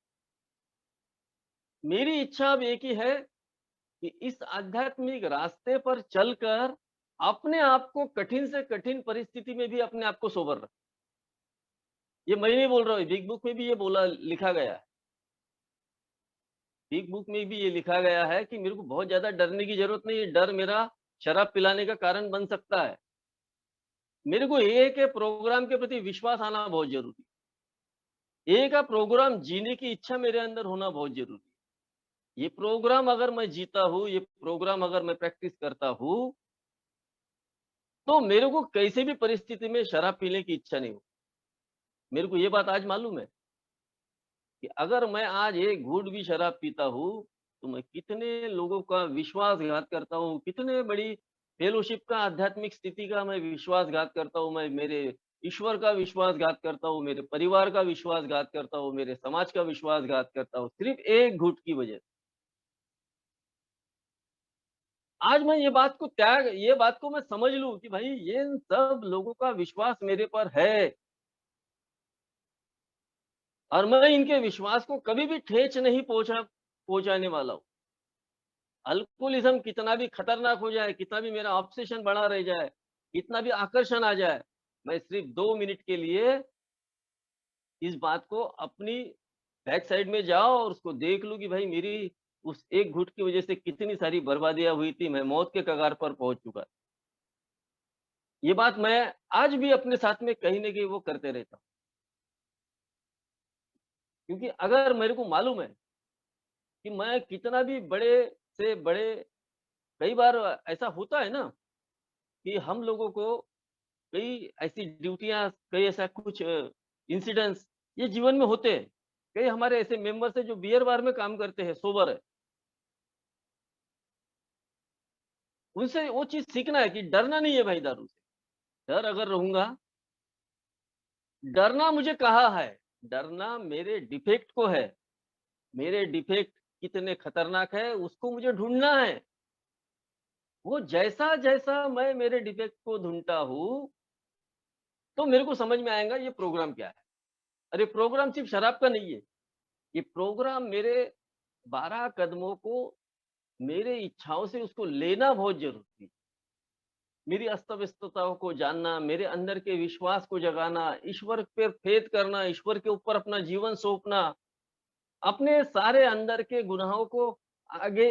मेरी इच्छा अब एक ही है कि इस आध्यात्मिक रास्ते पर चलकर अपने आप को कठिन से कठिन परिस्थिति में भी अपने आप को सोबर रखें। ये मैं नहीं बोल रहा हूँ, बिग बुक में भी ये बोला लिखा गया है। बिग बुक में भी ये लिखा गया है कि मेरे को बहुत ज़्यादा डरने की ज़रूरत नहीं है, डर मेरा शराब पिलाने का कारण बन सकता है। मेरे को ए के प्रोग्राम के प्रति विश्वास आना बहुत ज़रूरी है। ए का प्रोग्राम जीने की इच्छा मेरे अंदर होना बहुत ज़रूरी है। ये प्रोग्राम अगर मैं जीता हूँ, ये प्रोग्राम अगर मैं प्रैक्टिस करता हूँ, तो मेरे को कैसे भी परिस्थिति में शराब पीने की इच्छा नहीं हो। मेरे को ये बात आज मालूम है कि अगर मैं आज एक घूँट भी शराब पीता हूँ, तो मैं कितने लोगों का विश्वासघात करता हूँ, कितने बड़ी फेलोशिप का आध्यात्मिक स्थिति का मैं विश्वासघात करता हूँ, मैं मेरे ईश्वर का विश्वासघात करता हूँ, मेरे परिवार का विश्वासघात करता हूँ, मेरे समाज का विश्वासघात करता हूँ, सिर्फ़ एक घूँट की वजह से। आज मैं ये बात को मैं समझ लूँ कि भाई ये इन सब लोगों का विश्वास मेरे पर है और मैं इनके विश्वास को कभी भी ठेस नहीं पहुँचाने वाला हूँ। अल्कोहलिज़्म कितना भी खतरनाक हो जाए, कितना भी मेरा ऑब्सेशन बढ़ा रह जाए, कितना भी आकर्षण आ जाए, मैं सिर्फ़ 2 मिनट के लिए इस बात को अपनी बैक साइड में जाऊँ और उसको देख लूँ कि भाई मेरी उस एक घूँट की वज़ह से कितनी सारी बर्बादियाँ हुई थी, मैं मौत के कगार पर पहुँच चुका। ये बात मैं आज भी अपने साथ में कहीं न कहीं वो करते रहता हूँ। क्योंकि अगर मेरे को मालूम है कि मैं कितना भी बड़े से बड़े कई बार ऐसा होता है ना कि हम लोगों को कई ऐसी ड्यूटियाँ, कई ऐसा कुछ इंसिडेंट्स ये जीवन में होते हैं। कई हमारे ऐसे मेंबर्स हैं जो बियर बार में काम करते हैं, सोबर है। उनसे वो चीज़ सीखना है कि डरना नहीं है भाई दारू से। डर अगर रहूँगा डरना मुझे कहाँ है? डरना मेरे डिफेक्ट को है। मेरे डिफेक्ट कितने खतरनाक है उसको मुझे ढूँढना है। वो जैसा-जैसा मैं मेरे डिफेक्ट को ढूँढता हूँ, तो मेरे को समझ में आएगा ये प्रोग्राम क्या है। अरे प्रोग्राम सिर्फ़ शराब का नहीं है। ये प्रोग्राम मेरे 12 कदमों को मेरे इच्छाओं से उसको लेना बहुत ज़रूरी है। मेरी अस्त-व्यस्तताओं को जानना, मेरे अंदर के विश्वास को जगाना, ईश्वर पे फ़ेथ करना, ईश्वर के ऊपर अपना जीवन सौंपना, अपने सारे अंदर के गुनाहों को आगे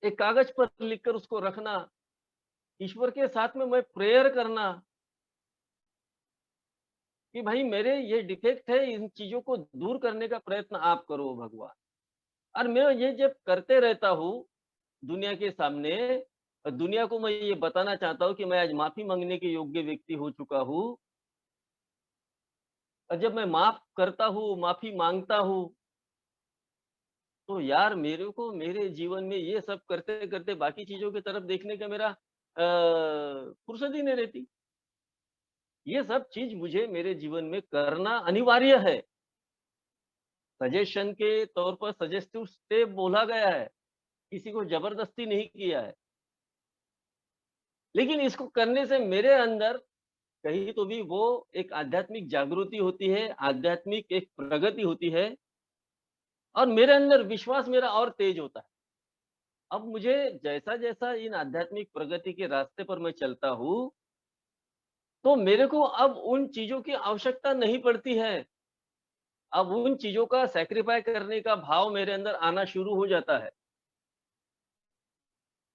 एक कागज़ पर लिख कर उसको रखना, ईश्वर के साथ में मैं प्रेयर करना कि भाई मेरे ये डिफेक्ट है, इन चीज़ों को दूर करने का प्रयत्न आप करो भगवान। और मैं ये जब करते रहता हूँ, दुनिया के सामने दुनिया को मैं ये बताना चाहता हूँ कि मैं आज माफ़ी माँगने के योग्य व्यक्ति हो चुका हूँ और जब मैं माफ़ करता हूँ, माफ़ी माँगता हूँ, तो यार मेरे को मेरे जीवन में ये सब करते-करते बाकी चीज़ों की तरफ देखने का मेरा फुर्सत ही नहीं रहती। ये सब चीज़ मुझे मेरे जीवन में करना अनिवार्य है। सजेशन के तौर पर सजेस्टिव स्टेप बोला गया है, किसी को ज़बरदस्ती नहीं किया है। लेकिन इसको करने से मेरे अंदर कहीं तो भी वो एक आध्यात्मिक जागृति होती है, आध्यात्मिक एक प्रगति होती है और मेरे अंदर विश्वास मेरा और तेज होता है। अब मुझे जैसा-जैसा इन आध्यात्मिक प्रगति के रास्ते पर मैं चलता हूँ, तो मेरे को अब उन चीज़ों की आवश्यकता नहीं पड़ती है। अब उन चीज़ों का सैक्रिफाई करने का भाव मेरे अंदर आना शुरू हो जाता है।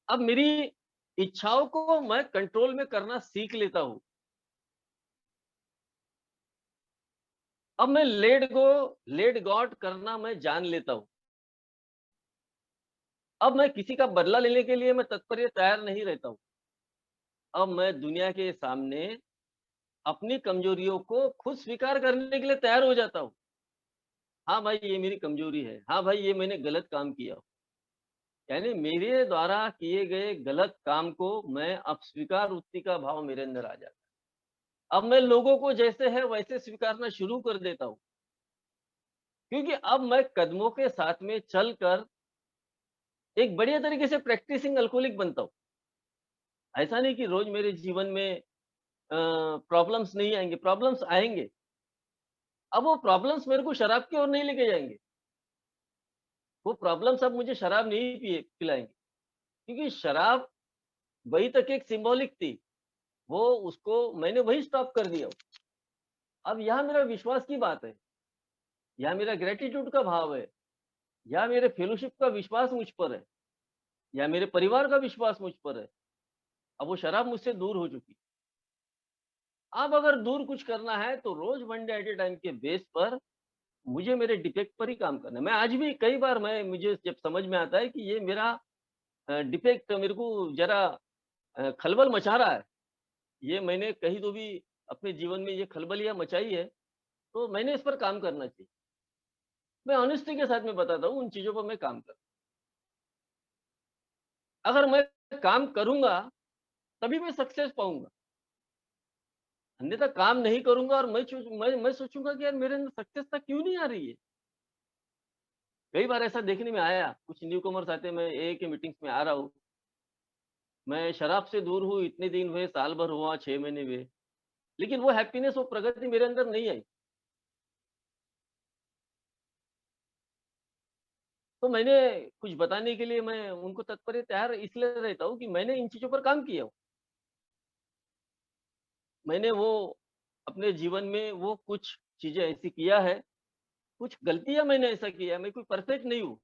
अब मेरी इच्छाओं को मैं कंट्रोल में करना सीख लेता हूँ। अब मैं लेट गॉड करना मैं जान लेता हूँ। अब मैं किसी का बदला लेने के लिए मैं तत्पर या तैयार नहीं रहता हूँ। अब मैं दुनिया के सामने अपनी कमजोरियों को खुद स्वीकार करने के लिए तैयार हो जाता हूँ। हाँ भाई, ये मेरी कमजोरी है। हाँ भाई, ये मैंने गलत काम किया। यानी मेरे द्वारा किए गए गलत काम को मैं अब स्वीकारोक्ति का भाव मेरे अंदर आ जाता है। अब मैं लोगों को जैसे है वैसे स्वीकारना शुरू कर देता हूँ। क्योंकि अब मैं कदमों के साथ में चलकर एक बढ़िया तरीके से प्रैक्टिसिंग अल्कोहलिक बनता हूँ। ऐसा नहीं कि रोज़ मेरे जीवन में प्रॉब्लम्स नहीं आएँगे, प्रॉब्लम्स आएँगे। अब वो प्रॉब्लम्स मेरे को शराब की ओर नहीं लेके जाएँगे। वो प्रॉब्लम सब मुझे शराब नहीं पिए पिलाएँगे, क्योंकि शराब वही तक एक सिम्बॉलिक थी। वो उसको मैंने वही स्टॉप कर दिया। अब यहाँ मेरा विश्वास की बात है, यहाँ मेरा ग्रैटिट्यूड का भाव है, यहाँ मेरे फेलोशिप का विश्वास मुझ पर है, या मेरे परिवार का विश्वास मुझ पर है। अब वो शराब मुझसे दूर हो चुकी। अब अगर दूर कुछ करना है तो रोज़ one day at a time के बेस पर मुझे मेरे डिफेक्ट पर ही काम करना है। मैं आज भी कई बार मुझे जब समझ में आता है कि ये मेरा डिफेक्ट मेरे को ज़रा खलबल मचा रहा है। ये मैंने कहीं तो भी अपने जीवन में ये खलबलियाँ मचाई है, तो मैंने इस पर काम करना चाहिए। मैं ऑनेस्टी के साथ में बताता हूँ, उन चीज़ों पर मैं काम कर अगर मैं काम करूँगा, तभी मैं सक्सेस पाऊँगा। अन्यथा काम नहीं करूँगा और मैं सोचूँगा कि यार मेरे अंदर सक्सेसता क्यों नहीं आ रही है? कई बार ऐसा देखने में आया, कुछ न्यूकमर्स आते हैं, मैं एए की मीटिंग्स में आ रहा हूँ, मैं शराब से दूर हूँ, इतने दिन हुए, साल भर हुआ, 6 महीने हुए, लेकिन वो हैप्पीनेस, वो प्रगति मेरे अंदर नहीं आई। तो मैंने कुछ बताने के लिए मैं उनको तत्पर तैयार इसलिए रहता हूँ कि मैंने इन चीज़ों पर काम किया हूँ। मैंने वो अपने जीवन में वो कुछ चीज़ें ऐसी किया है, कुछ गलतियाँ मैंने ऐसा किया है, मैं कोई परफेक्ट नहीं हूँ।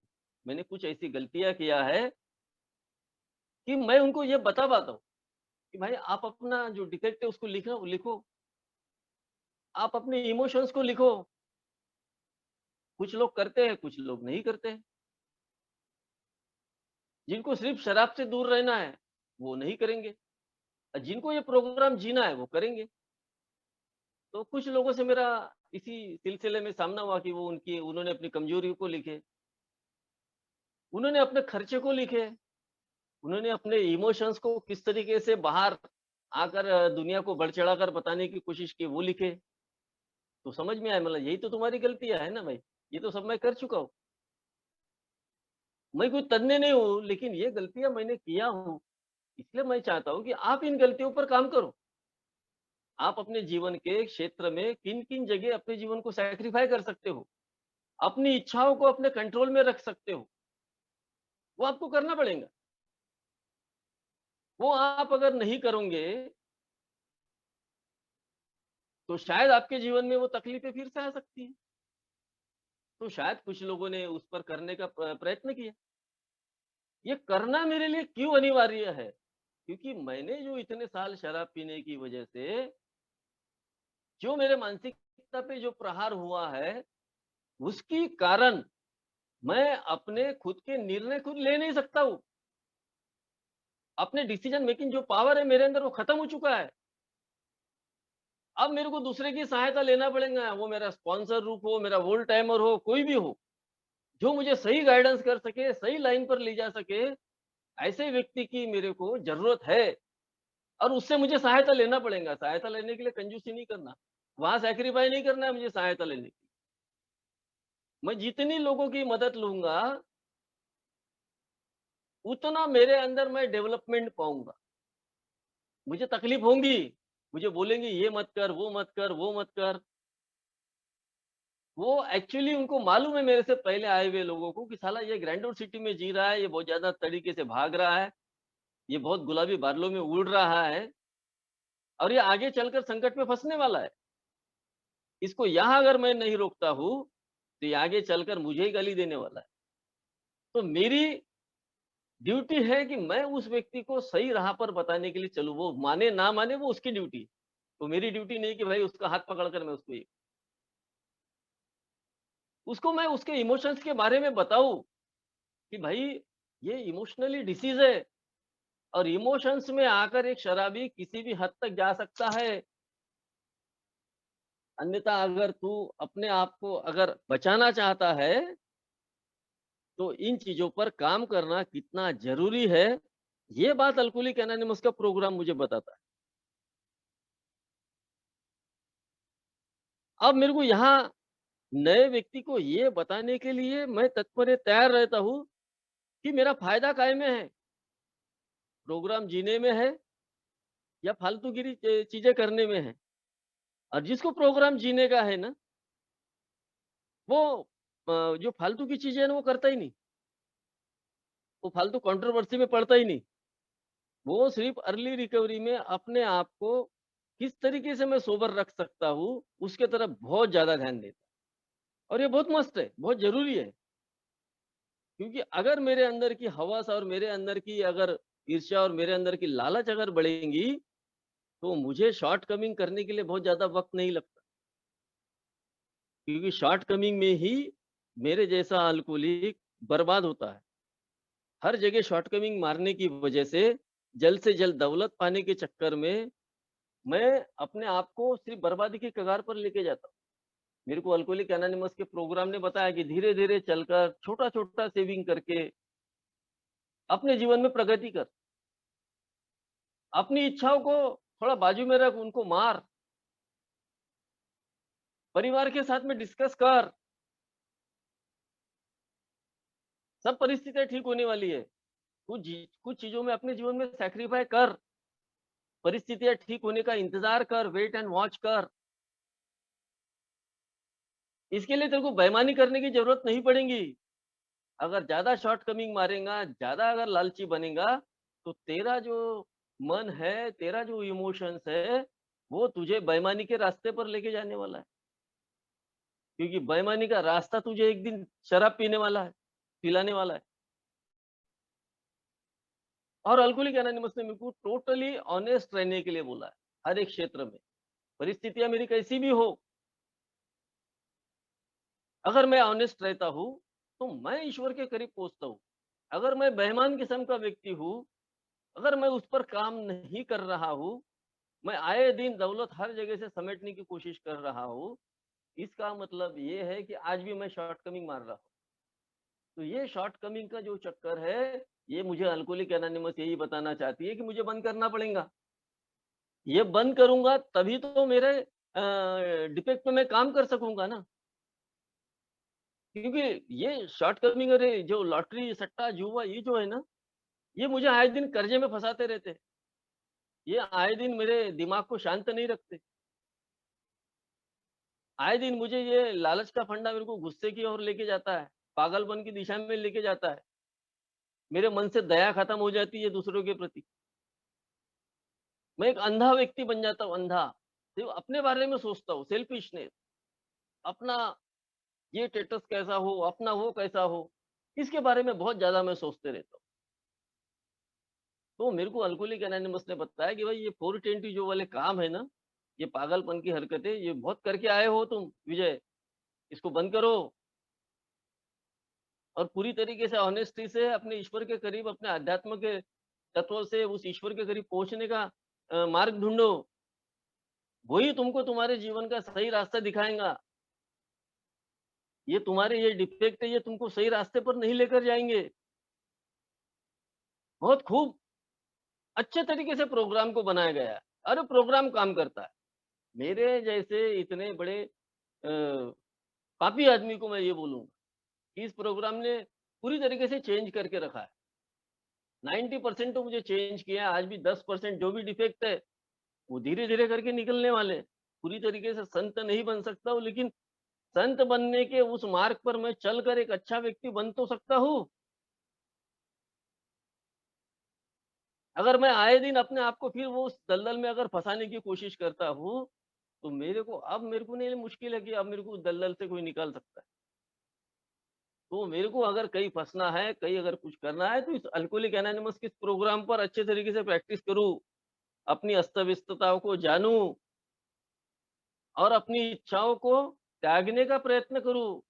मैंने कुछ ऐसी गलतियाँ किया है कि मैं उनको ये बता पाता हूँ कि भाई आप अपना जो डिफेक्ट है उसको लिखो, आप अपने इमोशंस को लिखो। कुछ लोग करते हैं, कुछ लोग नहीं करते हैं। जिनको सिर्फ़ शराब से दूर रहना है, वो नहीं करेंगे। जिनको ये प्रोग्राम जीना है, वो करेंगे। तो कुछ लोगों से मेरा इसी सिलसिले में सामना हुआ कि उन्होंने अपनी कमज़ोरियों को लिखे, उन्होंने अपने खर्चे को लिखे, उन्होंने अपने इमोशंस को किस तरीके से बाहर आकर दुनिया को बढ़-चढ़ा कर बताने की कोशिश की, वो लिखे। तो समझ में आया, मतलब यही तो तुम्हारी गलतियाँ है ना भाई, ये तो सब मैं कर चुका हूँ। मैं कोई तज्ञ नहीं हूँ, लेकिन ये गलतियाँ मैंने किया हूँ, इसलिए मैं चाहता हूँ कि आप इन गलतियों पर काम करो। आप अपने जीवन के क्षेत्र में किन-किन जगह अपने जीवन को सैक्रिफाई कर सकते हो, अपनी इच्छाओं को अपने कंट्रोल में रख सकते हो, वो आपको करना पड़ेगा। वो आप अगर नहीं करोगे, तो शायद आपके जीवन में वो तकलीफ़ें फिर से आ सकती हैं। तो शायद कुछ लोगों ने उस पर करने का प्रयत्न किया। ये करना मेरे लिए क्यों अनिवार्य है? क्योंकि मैंने जो इतने साल शराब पीने की वजह से, जो मेरे मानसिकता पे जो प्रहार हुआ है, उसकी कारण मैं अपने खुद के निर्णय खुद ले नहीं सकता हूँ। अपने डिसीजन मेकिंग जो पावर है मेरे अंदर, वो खत्म हो चुका है। अब मेरे को दूसरे की सहायता लेना पड़ेगा, वो मेरा स्पॉन्सर रूप हो, मेरा ओल्ड टाइमर हो, कोई भी हो, जो मुझे सही गाइडेंस कर सके, सही लाइन पर ले जा सके, ऐसे व्यक्ति की मेरे को ज़रूरत है और उससे मुझे सहायता लेना पड़ेगा। सहायता लेने के लिए कंजूसी नहीं करना, वहाँ सैक्रिफाइस नहीं करना है मुझे सहायता लेने की। मैं जितनी लोगों की मदद लूँगा, उतना मेरे अंदर मैं डेवलपमेंट पाऊँगा। मुझे तकलीफ होंगी, मुझे बोलेंगे ये मत कर, वो मत कर, वो मत कर। वो एक्चुअली उनको मालूम है मेरे से पहले आए हुए लोगों को कि साला ये ग्रैंडोर सिटी में जी रहा है, ये बहुत ज़्यादा तरीके से भाग रहा है, ये बहुत गुलाबी बादलों में उड़ रहा है और ये आगे चलकर संकट में फँसने वाला है। इसको यहाँ अगर मैं नहीं रोकता हूँ, तो ये आगे चलकर मुझे ही गाली देने वाला है। तो मेरी ड्यूटी है कि मैं उस व्यक्ति को सही राह पर बताने के लिए चलूँ, वो माने ना माने वो उसकी ड्यूटी है। तो मेरी ड्यूटी नहीं कि भाई उसका हाथ पकड़ कर मैं उसको मैं उसके इमोशंस के बारे में बताऊँ कि भाई ये इमोशनली डिसीज़ है और इमोशंस में आकर एक शराबी किसी भी हद तक जा सकता है। अन्यथा अगर तू अपने आप को अगर बचाना चाहता है, तो इन चीज़ों पर काम करना कितना ज़रूरी है, ये बात अल्कोहलिक एनोनिमस का प्रोग्राम मुझे बताता है। अब मेरे को यहाँ नए व्यक्ति को ये बताने के लिए मैं तत्पर तैयार रहता हूँ कि मेरा फ़ायदा काहे में है? प्रोग्राम जीने में है या फालतूगिरी चीज़ें करने में है? और जिसको प्रोग्राम जीने का है ना, वो जो फालतू की चीज़ें है ना, वो करता ही नहीं। वो फालतू कंट्रोवर्सी में पड़ता ही नहीं। वो सिर्फ़ अर्ली रिकवरी में अपने आप को किस तरीके से मैं सोबर रख सकता हूँ, उसके तरफ बहुत ज़्यादा ध्यान देता है। और ये बहुत मस्त है, बहुत ज़रूरी है। क्योंकि अगर मेरे अंदर की हवस और मेरे अंदर की अगर ईर्ष्या और मेरे अंदर की लालच अगर बढ़ेंगी, तो मुझे शॉर्टकमिंग करने के लिए बहुत ज़्यादा वक़्त नहीं लगता। क्योंकि शॉर्टकमिंग में ही मेरे जैसा अल्कोहलिक बर्बाद होता है। हर जगह शॉर्टकमिंग मारने की वजह से जल्द दौलत पाने के चक्कर में मैं अपने आप को सिर्फ़ बर्बादी की कगार पर लेके जाता हूँ। मेरे को अल्कोहलिक एनोनिमस के प्रोग्राम ने बताया कि धीरे-धीरे चलकर छोटा-छोटा सेविंग करके अपने जीवन में प्रगति कर। अपनी इच्छाओं को थोड़ा बाजू में रख, उनको मार, परिवार के साथ में डिस्कस कर, सब परिस्थितियाँ ठीक होने वाली है। कुछ चीज़ों में अपने जीवन में सैक्रिफाई कर, परिस्थितियाँ ठीक होने का इंतज़ार कर, वेट एंड वॉच कर। इसके लिए तेरे को बेईमानी करने की ज़रूरत नहीं पड़ेगी। अगर ज़्यादा शॉर्टकमिंग मारेगा, ज़्यादा अगर लालची बनेगा, तो तेरा जो मन है, तेरा जो इमोशंस है, वो तुझे बेईमानी के रास्ते पर लेके जाने वाला है। क्योंकि बेईमानी का रास्ता तुझे एक दिन शराब पीने वाला है, पिलाने वाला है। और अल्कोहलिक एनोनिमस ने मेरे को टोटली ऑनेस्ट रहने के लिए बोला है, हर एक क्षेत्र में। परिस्थितियाँ मेरी कैसी भी हो, अगर मैं ऑनेस्ट रहता हूँ, तो मैं ईश्वर के करीब पहुँचता हूँ। अगर मैं बेईमान किस्म का व्यक्ति हूँ, अगर मैं उस पर काम नहीं कर रहा हूँ, मैं आए दिन दौलत हर जगह से समेटने की कोशिश कर रहा हूँ, इसका मतलब ये है कि आज भी मैं शॉर्टकमिंग मार रहा हूँ। तो ये शॉर्टकमिंग का जो चक्कर है, ये मुझे अल्कोहलिक एनोनिमस यही बताना चाहती है कि मुझे बंद करना पड़ेगा। ये बंद करूँगा तभी तो मेरे डिफेक्ट पे मैं काम कर सकूँगा ना। क्योंकि ये शॉर्टकमिंग और ये जो लॉटरी, सट्टा, जुआ ये जो है ना, ये मुझे आए दिन कर्जे में फँसाते रहते हैं। ये आए दिन मेरे दिमाग को शांत नहीं रखते। आए दिन मुझे ये लालच का फंडा मेरे को गुस्से की ओर लेके जाता है, पागलपन की दिशा में लेके जाता है। मेरे मन से दया खत्म हो जाती है दूसरों के प्रति। मैं एक अंधा व्यक्ति बन जाता हूँ, अंधा। सिर्फ़ अपने बारे में सोचता हूँ, सेल्फिशनेस, अपना ये स्टेटस कैसा हो, अपना वो कैसा हो, इसके बारे में बहुत ज़्यादा मैं सोचते रहता हूँ। तो मेरे को अल्कोहलिक एनोनिमस ने बताया कि भाई ये 420 जो वाले काम है ना, ये पागलपन की हरकतें, ये बहुत करके आए हो तुम विजय, इसको बंद करो और पूरी तरीके से ऑनेस्टी से अपने ईश्वर के करीब, अपने अध्यात्म के तत्व से उस ईश्वर के करीब पहुँचने का मार्ग ढूँढो। वही तुमको तुम्हारे जीवन का सही रास्ता दिखाएँगा। ये तुम्हारे ये डिफेक्ट है, ये तुमको सही रास्ते पर नहीं लेकर जाएँगे। बहुत खूब अच्छे तरीके से प्रोग्राम को बनाया गया है। अरे प्रोग्राम काम करता है। मेरे जैसे इतने बड़े पापी आदमी को मैं ये बोलूँगा कि इस प्रोग्राम ने पूरी तरीके से चेंज करके रखा है। 90% तो मुझे चेंज किया है, आज भी 10% जो भी डिफेक्ट है, वो धीरे-धीरे करके निकलने वाले हैं। पूरी तरीके से संत नहीं बन सकता हूँ, लेकिन संत बनने के उस मार्ग पर मैं चलकर एक अच्छा व्यक्ति बन तो सकता हूँ। अगर मैं आए दिन अपने आप को फिर वो उस दलदल में अगर फँसाने की कोशिश करता हूँ, तो मेरे को नहीं मुश्किल है कि अब मेरे को दलदल से कोई निकाल सकता है। तो मेरे को अगर कहीं फँसना है, कहीं अगर कुछ करना है, तो इस अल्कोहलिक एनोनिमस के इस प्रोग्राम पर अच्छे तरीके से प्रैक्टिस करूँ, अपनी अस्त-व्यस्तताओं को जानूँ और अपनी इच्छाओं को त्यागने का प्रयत्न करूँ।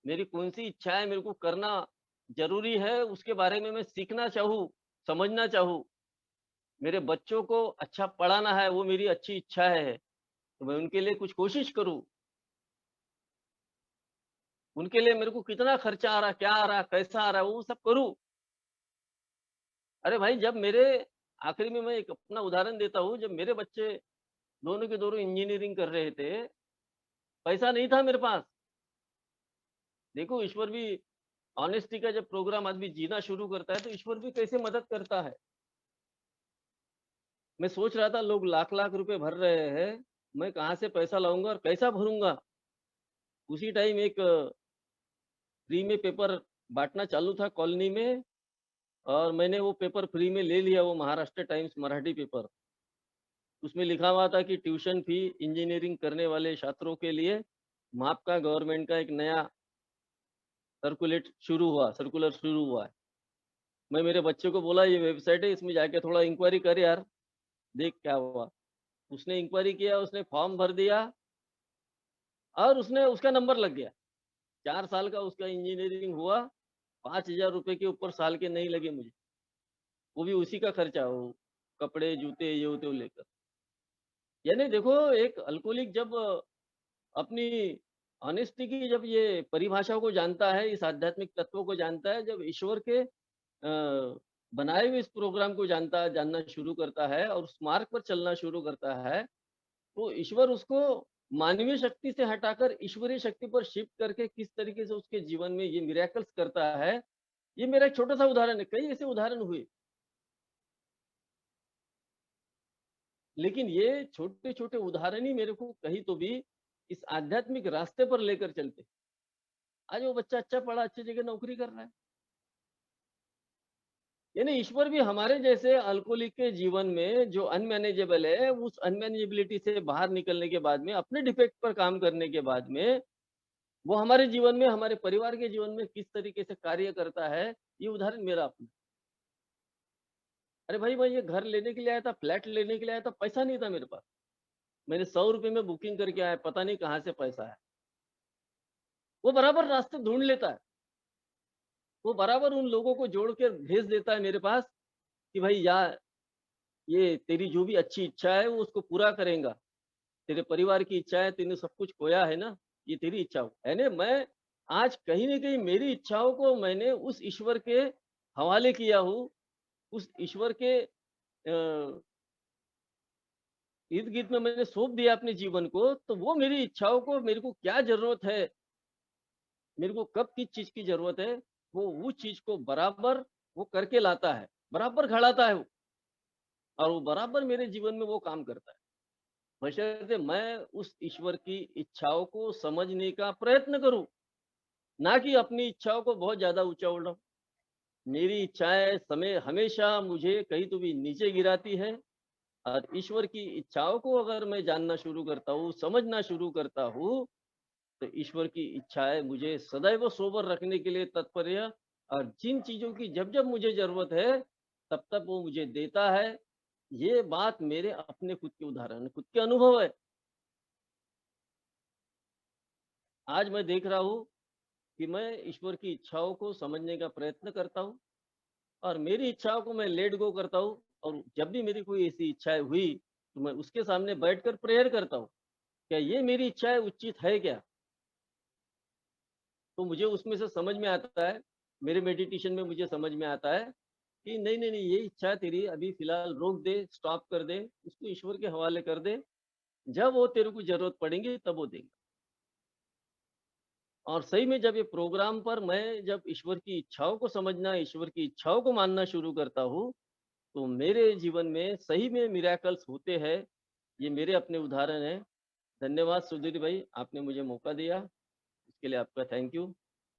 मेरी कौन-सी इच्छा है, मेरे को करना ज़रूरी है, उसके बारे में मैं सीखना चाहूँ, समझना चाहूँ। मेरे बच्चों को अच्छा पढ़ाना है, वो मेरी अच्छी इच्छा है, तो मैं उनके लिए कुछ कोशिश करूँ। उनके लिए मेरे को कितना खर्चा आ रहा, क्या आ रहा, कैसा आ रहा है, वो सब करूँ। अरे भाई, जब मेरे आखिरी में मैं एक अपना उदाहरण देता हूँ, जब मेरे बच्चे दोनों के दोनों इंजीनियरिंग कर रहे थे, पैसा नहीं था मेरे पास। देखो ईश्वर भी ऑनेस्टी का जब प्रोग्राम आदमी जीना शुरू करता है, तो ईश्वर भी कैसे मदद करता है। मैं सोच रहा था लोग लाख-लाख रुपए भर रहे हैं, मैं कहाँ से पैसा लाऊँगा और कैसा भरूँगा? उसी टाइम एक फ्री में पेपर बाँटना चालू था कॉलोनी में, और मैंने वो पेपर फ्री में ले लिया, वो महाराष्ट्र टाइम्स मराठी पेपर। उसमें लिखा हुआ था कि ट्यूशन फ़ी इंजीनियरिंग करने वाले छात्रों के लिए माफ़ का गवर्नमेंट का एक नया सर्कुलर शुरू हुआ है। मैं मेरे बच्चे को बोला ये वेबसाइट है, इसमें जाके थोड़ा इंक्वायरी कर यार, देख क्या हुआ। उसने इंक्वायरी किया, उसने फॉर्म भर दिया और उसने उसका नंबर लग गया। 4 साल का उसका इंजीनियरिंग हुआ, ₹5000 के ऊपर साल के नहीं लगे मुझे। वो भी उसी का खर्चा, वो कपड़े, जूते, ये वो ते लेकर। यानी देखो एक अल्कोहलिक जब अपनी ऑनेस्टी की जब ये परिभाषा को जानता है, इस आध्यात्मिक तत्वों को जानता है, जब ईश्वर के बनाए हुए इस प्रोग्राम को जानना शुरू करता है और उस मार्ग पर चलना शुरू करता है, तो ईश्वर उसको मानवीय शक्ति से हटाकर ईश्वरीय शक्ति पर शिफ्ट करके किस तरीके से उसके जीवन में ये मिरेकल्स करता है, ये मेरा एक छोटा-सा उदाहरण है, कई ऐसे उदाहरण हुए। लेकिन ये छोटे-छोटे उदाहरण ही मेरे को कहीं तो भी इस आध्यात्मिक रास्ते पर लेकर चलते। आज वो बच्चा अच्छा पढ़ा, अच्छी जगह नौकरी कर रहा है। यानी ईश्वर भी हमारे जैसे अल्कोहलिक के जीवन में जो अनमैनेजेबल है, उस अनमैनेजेबिलिटी से बाहर निकलने के बाद में, अपने डिफेक्ट पर काम करने के बाद में, वो हमारे जीवन में, हमारे परिवार के जीवन में किस तरीके से कार्य करता है, ये उदाहरण मेरा अपना। अरे भाई, मैं ये घर लेने के लिए आया था, फ्लैट लेने के लिए आया था, पैसा नहीं था मेरे पास। मैंने ₹100 में बुकिंग करके आया, पता नहीं कहाँ से पैसा आया। वो बराबर रास्ते ढूँढ लेता है। वो बराबर उन लोगों को जोड़ के भेज देता है मेरे पास कि भाई या ये तेरी जो भी अच्छी इच्छा है वो उसको पूरा करेगा। तेरे परिवार की इच्छा है, तूने सब कुछ खोया है ना, ये तेरी इच्छा हो। यानी मैं आज कहीं न कहीं मेरी इच्छाओं को मैंने उस ईश्वर के हवाले किया हूँ, उस ईश्वर के इर्द-गिर्द में मैंने सौंप दिया अपने जीवन को, तो वो मेरी इच्छाओं को मेरे को क्या ज़रूरत है, मेरे को कब किस चीज़ की ज़रूरत है, वो उस चीज़ को बराबर वो करके लाता है, बराबर खड़ाता है वो और वो बराबर मेरे जीवन में वो काम करता है। बशर्ते मैं उस ईश्वर की इच्छाओं को समझने का प्रयत्न करूँ, ना कि अपनी इच्छाओं को बहुत ज़्यादा ऊँचा उड़ाऊँ। मेरी इच्छाएँ समय हमेशा मुझे कहीं तो भी नीचे गिराती है और ईश्वर की इच्छाओं को अगर मैं जानना शुरू करता हूँ, समझना शुरू करता हूँ, तो ईश्वर की इच्छाएँ मुझे सदैव सोबर रखने के लिए तत्पर है और जिन चीज़ों की जब-जब मुझे ज़रूरत है, तब-तब वो मुझे देता है। ये बात मेरे अपने खुद के उदाहरण है, खुद के अनुभव है। आज मैं देख रहा हूँ कि मैं ईश्वर की इच्छाओं को समझने का प्रयत्न करता हूँ और मेरी इच्छाओं को मैं लेट गो करता हूँ और जब भी मेरी कोई ऐसी इच्छाएँ हुई, तो मैं उसके सामने बैठकर प्रेयर करता हूँ। क्या ये मेरी इच्छाएँ उचित है क्या? तो मुझे उसमें से समझ में आता है, मेरे मेडिटेशन में मुझे समझ में आता है कि नहीं, नहीं, नहीं ये इच्छा तेरी अभी फ़िलहाल रोक दे, स्टॉप कर दे, उसको ईश्वर के हवाले कर दे, जब वो तेरे को ज़रूरत पड़ेगी तब वो देगा। और सही में जब ये प्रोग्राम पर मैं जब ईश्वर की इच्छाओं को समझना, ईश्वर की इच्छाओं को मानना शुरू करता हूँ, तो मेरे जीवन में सही में मिरेकल्स होते हैं। ये मेरे अपने उदाहरण हैं। धन्यवाद सुधीर भाई, आपने मुझे मौका दिया, इसके लिए आपका थैंक यू।